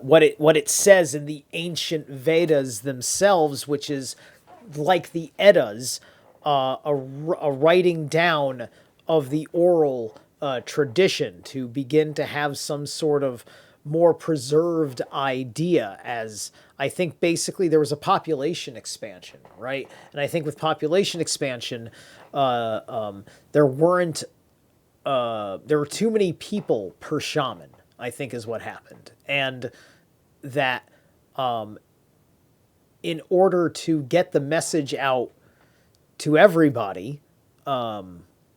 Speaker 1: what it says in the ancient Vedas themselves, which is like the Eddas, a writing down of the oral tradition to begin to have some sort of more preserved idea. As I think basically there was a population expansion, right? And I think with population expansion, there weren't there were too many people per shaman, I think is what happened. And that in order to get the message out to everybody,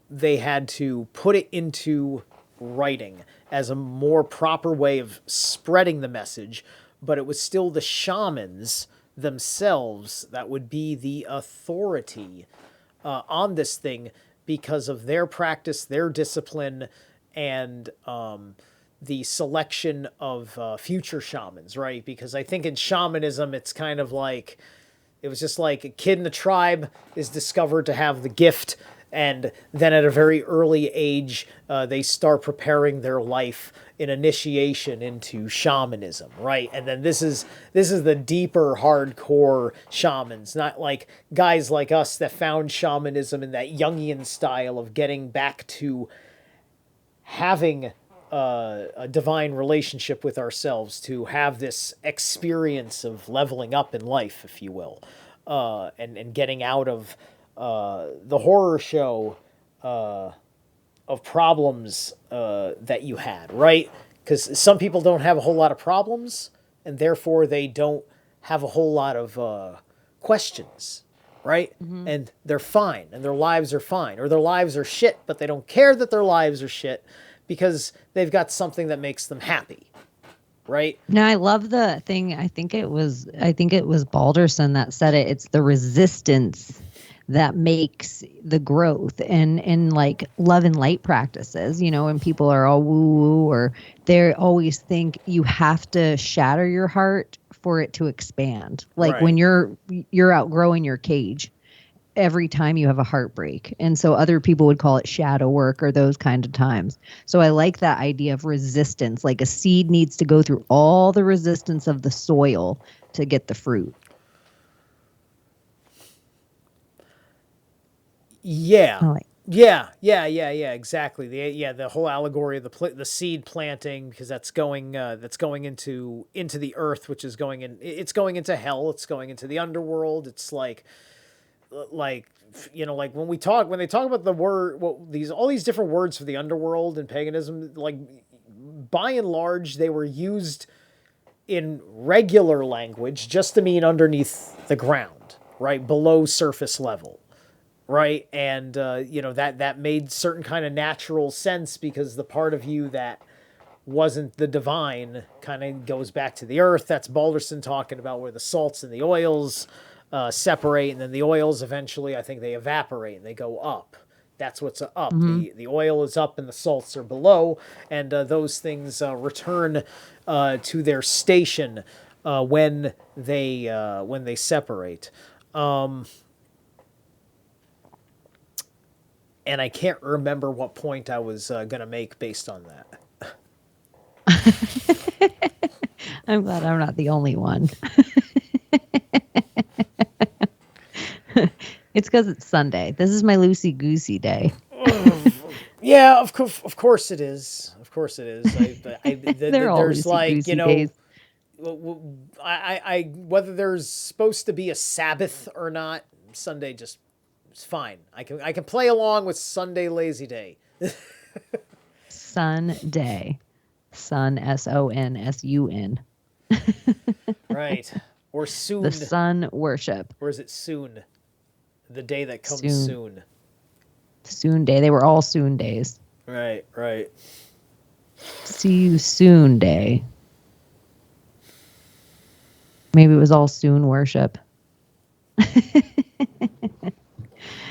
Speaker 1: they had to put it into writing as a more proper way of spreading the message, but it was still the shamans themselves that would be the authority on this thing because of their practice, their discipline, and the selection of future shamans, right? Because I think in shamanism, it's kind of like it was just like a kid in the tribe is discovered to have the gift, and then at a very early age, they start preparing their life in initiation into shamanism, right? And then this is the deeper, hardcore shamans, not like guys like us that found shamanism in that Jungian style of getting back to having a divine relationship with ourselves, to have this experience of leveling up in life, if you will, and getting out of the horror show of problems that you had, right? Because some people don't have a whole lot of problems, and therefore they don't have a whole lot of questions, right?
Speaker 2: Mm-hmm.
Speaker 1: And they're fine, and their lives are fine, or their lives are shit, but they don't care that their lives are shit because they've got something that makes them happy, right?
Speaker 2: Now I love the thing. I think it was Balderson that said it. It's the resistance that makes the growth, and like love and light practices, and people are all woo woo, or they always think you have to shatter your heart for it to expand. Like when
Speaker 1: Right.
Speaker 2: you're outgrowing your cage every time you have a heartbreak. And so other people would call it shadow work or those kind of times. So I like that idea of resistance. Like a seed needs to go through all the resistance of the soil to get the fruit.
Speaker 1: Yeah.
Speaker 2: I like
Speaker 1: Yeah, exactly. The whole allegory of the seed planting, because that's going into the earth, which is it's going into hell, it's going into the underworld. It's like like when they talk about the word, these all these different words for the underworld and paganism, like by and large, they were used in regular language just to mean underneath the ground, right? Below surface level, right? And, that made certain kind of natural sense because the part of you that wasn't the divine kind of goes back to the earth. That's Balderson talking about where the salts and the oils separate, and then the oils eventually, I think they evaporate and they go up. That's what's up. The oil is up and the salts are below, and those things return to their station when they separate. And I can't remember what point I was going to make based on that.
Speaker 2: I'm glad I'm not the only one. It's because it's Sunday. This is my loosey-goosey day.
Speaker 1: Yeah, of course it is. Of course it is.
Speaker 2: They're all
Speaker 1: there's like,
Speaker 2: loosey-goosey days.
Speaker 1: I whether there's supposed to be a Sabbath or not, Sunday just is fine. I can play along with Sunday lazy day.
Speaker 2: Sunday. Sun, Sonsun.
Speaker 1: Right. Or soon.
Speaker 2: The sun worship.
Speaker 1: Or is it soon? The day that comes soon.
Speaker 2: Soon day. They were all soon days.
Speaker 1: Right.
Speaker 2: See you soon day. Maybe it was all soon worship.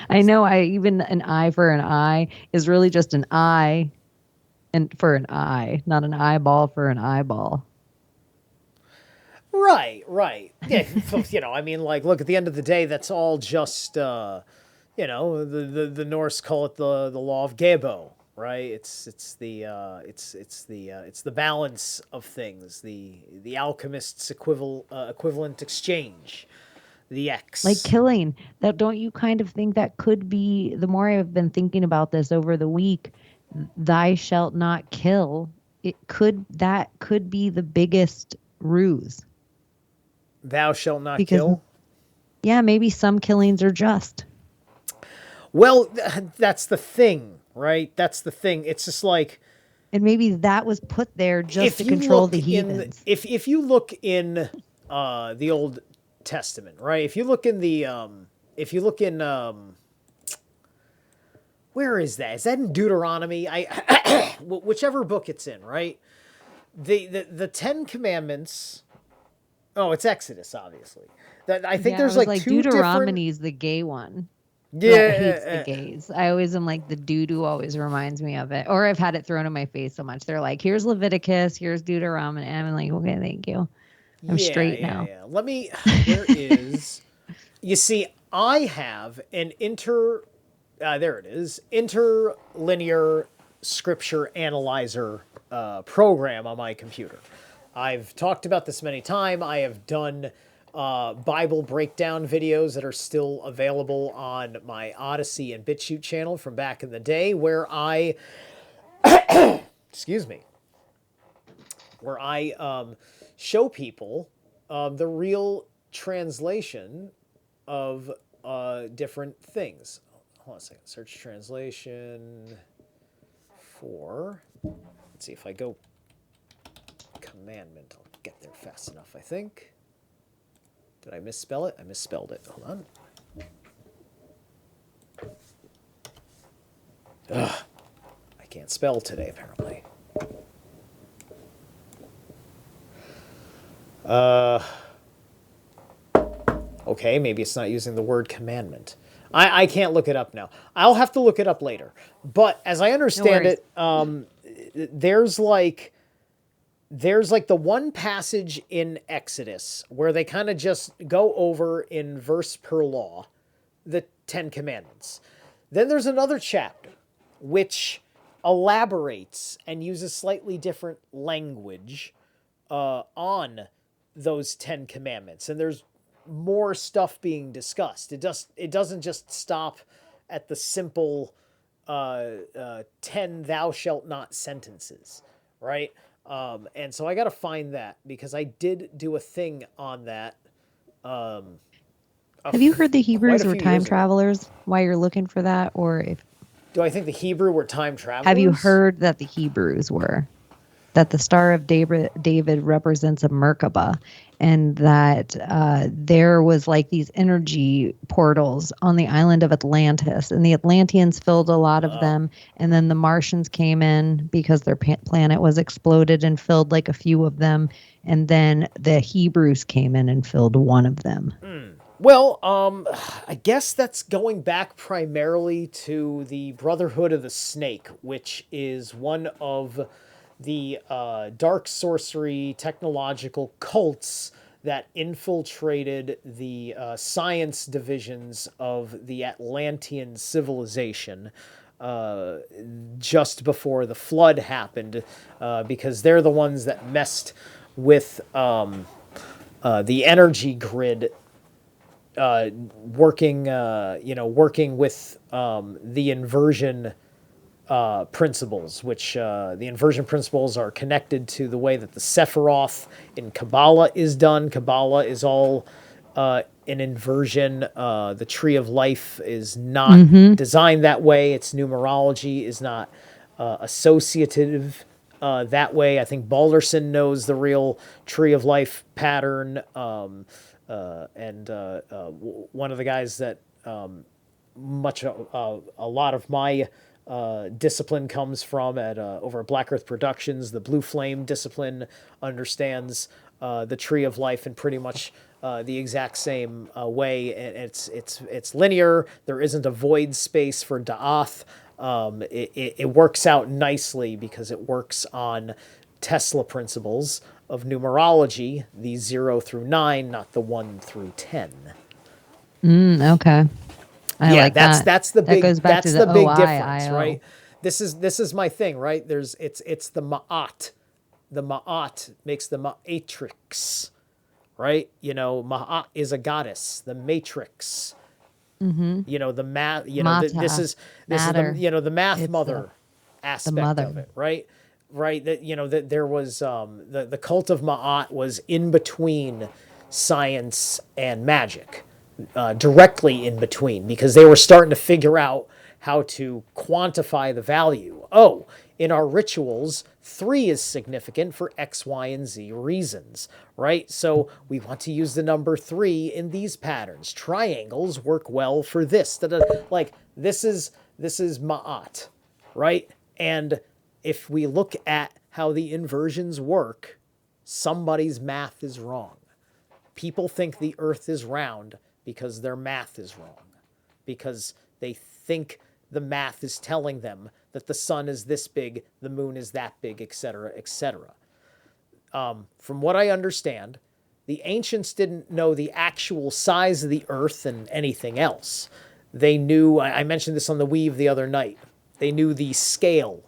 Speaker 2: I know even an eye for an eye is really just an eye and for an eye, not an eyeball for an eyeball.
Speaker 1: Right. Yeah, I mean, like, look, at the end of the day, that's all just, the Norse call it the law of Gebo, right? It's the balance of things, the alchemist's equivalent exchange, the X.
Speaker 2: Like killing. That, don't you kind of think that could be, the more I've been thinking about this over the week, thou shalt not kill, that could be the biggest ruse.
Speaker 1: Thou shalt not kill?
Speaker 2: Yeah, maybe some killings are just.
Speaker 1: Well, that's the thing, right? That's the thing. It's just like...
Speaker 2: And maybe that was put there just to control the heathens.
Speaker 1: If you look in the Old Testament, right? If you look in where is that? Is that in Deuteronomy? Whichever book it's in, right? The Ten Commandments. Oh, it's Exodus, obviously. I think there's like two
Speaker 2: Deuteronomy's the gay one.
Speaker 1: Yeah,
Speaker 2: that hates the gays. I always am like, the doo-doo always reminds me of it. Or I've had it thrown in my face so much. They're like, here's Leviticus, here's Deuteronomy. And I'm like, okay, thank you. I'm straight now.
Speaker 1: Yeah. There is, you see, I have an there it is, interlinear scripture analyzer program on my computer. I've talked about this many times. I have done Bible breakdown videos that are still available on my Odyssey and BitChute channel from back in the day, where I, excuse me, where I show people the real translation of different things. Hold on a second. Search translation for, let's see if I go commandment. I'll get there fast enough, I think. Did I misspell it? I misspelled it. Hold on. Ugh. I can't spell today, apparently. Okay, maybe it's not using the word commandment. I can't look it up now. I'll have to look it up later. But as I understand it, there's like the one passage in Exodus where they kind of just go over in verse per law the Ten Commandments. Then there's another chapter which elaborates and uses slightly different language on those 10 commandments. And there's more stuff being discussed. It doesn't just stop at the simple 10 thou shalt not sentences, right? And so I got to find that because I did do a thing on that.
Speaker 2: Have you heard the Hebrews were time travelers while you're looking for that? Or if
Speaker 1: do I think the Hebrew were time travelers?
Speaker 2: Have you heard that the Hebrews were? that the Star of David represents a Merkaba, and that there was like these energy portals on the island of Atlantis, and the Atlanteans filled a lot of them, and then the Martians came in because their planet was exploded and filled like a few of them, and then the Hebrews came in and filled one of them.
Speaker 1: Well, I guess that's going back primarily to the Brotherhood of the Snake, which is one of the dark sorcery technological cults that infiltrated the science divisions of the Atlantean civilization just before the flood happened, because they're the ones that messed with the energy grid, working with the inversion principles, which the inversion principles are connected to the way that the Sephiroth in Kabbalah is done. Kabbalah is all an inversion. The Tree of Life is not designed that way. Its numerology is not associative that way. I think Balderson knows the real Tree of Life pattern. And one of the guys that a lot of my discipline comes from over at Black Earth Productions, the Blue Flame discipline, understands the Tree of Life in pretty much the exact same way. It's linear. There isn't a void space for Da'ath. It works out nicely because it works on Tesla principles of numerology, the 0 through 9, not the 1 through 10.
Speaker 2: Okay. I like that.
Speaker 1: That's the big difference,
Speaker 2: OI.
Speaker 1: right? This is my thing, right? It's the Ma'at. The Ma'at makes the Ma'atrix, right? Ma'at is a goddess, the matrix. The math, this is the math mother aspect of it, right? Right, that there was the cult of Ma'at was in between science and magic, directly in between, because they were starting to figure out how to quantify the value. Oh, in our rituals, 3 is significant for X, Y, and Z reasons, right? So we want to use the number 3 in these patterns. Triangles work well for this. Like this is Ma'at, right? And if we look at how the inversions work, somebody's math is wrong. People think the earth is round because their math is wrong, because they think the math is telling them that the sun is this big, the moon is that big, etc., etc. From what I understand, the ancients didn't know the actual size of the earth and anything else. They knew, I mentioned this on the Weave the other night, they knew the scale.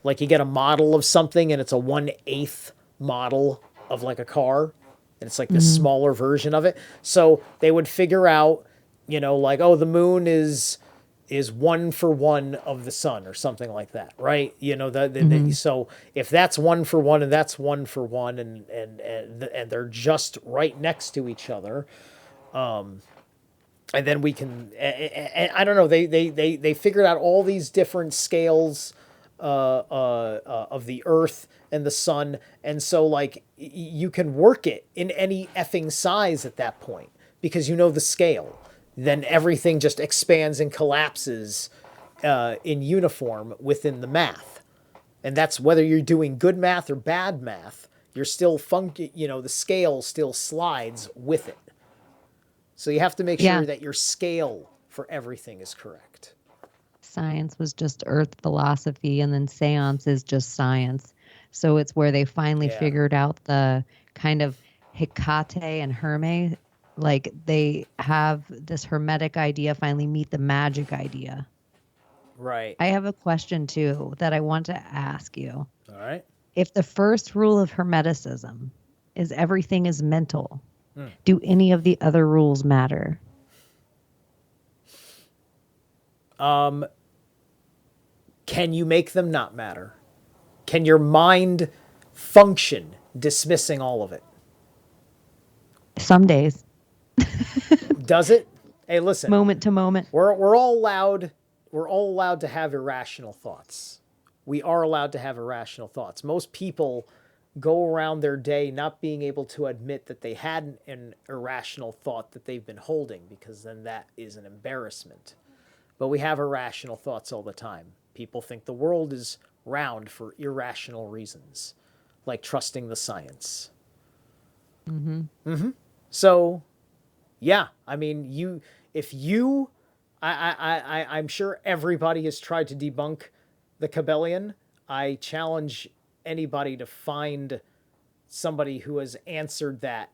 Speaker 1: Like you get a model of something and it's a 1/8 model of like a car, and it's like the smaller version of it. So they would figure out, like, oh, the moon is 1 for 1 of the sun or something like that, right? So if that's 1 for 1 and that's 1 for 1 and they're just right next to each other, and then we can, and I don't know, they figured out all these different scales of the earth and the sun, and so like you can work it in any effing size at that point because the scale. Then everything just expands and collapses in uniform within the math, and that's whether you're doing good math or bad math. You're still funky. The scale still slides with it, so you have to make sure that your scale for everything is correct.
Speaker 2: Science was just earth philosophy, and then seance is just science. So it's where they finally figured out the kind of Hecate and Hermes, like they have this hermetic idea finally meet the magic idea.
Speaker 1: Right.
Speaker 2: I have a question too that I want to ask you.
Speaker 1: All right.
Speaker 2: If the first rule of Hermeticism is everything is mental, do any of the other rules matter?
Speaker 1: Can you make them not matter? Can your mind function dismissing all of it?
Speaker 2: Some days.
Speaker 1: Does it? Hey, listen.
Speaker 2: Moment to moment.
Speaker 1: We're all allowed to have irrational thoughts. we are allowed to have irrational thoughts. Most people go around their day not being able to admit that they had an irrational thought that they've been holding, because then that is an embarrassment. But we have irrational thoughts all the time. People think the world is round for irrational reasons, like trusting the science. So, yeah, I mean, I'm sure everybody has tried to debunk the Cabellion. I challenge anybody to find somebody who has answered that,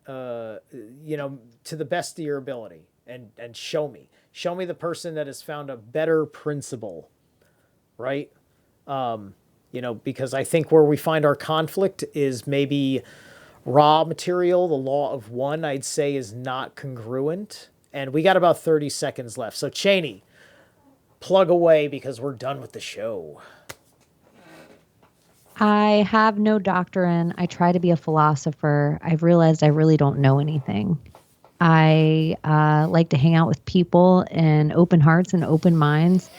Speaker 1: to the best of your ability, and show me the person that has found a better principle, right? Because I think where we find our conflict is maybe raw material. The law of one, I'd say, is not congruent. And we got about 30 seconds left. So Chaney, plug away because we're done with the show.
Speaker 2: I have no doctrine. I try to be a philosopher. I've realized I really don't know anything. I like to hang out with people and open hearts and open minds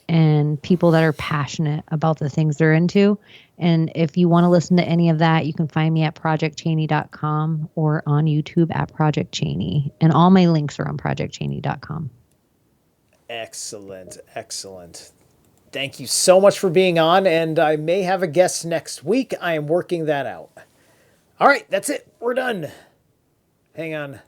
Speaker 2: and people that are passionate about the things they're into. And if you want to listen to any of that, you can find me at projectchaney.com or on YouTube at Project Chaney. And all my links are on projectchaney.com.
Speaker 1: Excellent. Thank you so much for being on, and I may have a guest next week. I am working that out. All right, that's it. We're done. Hang on.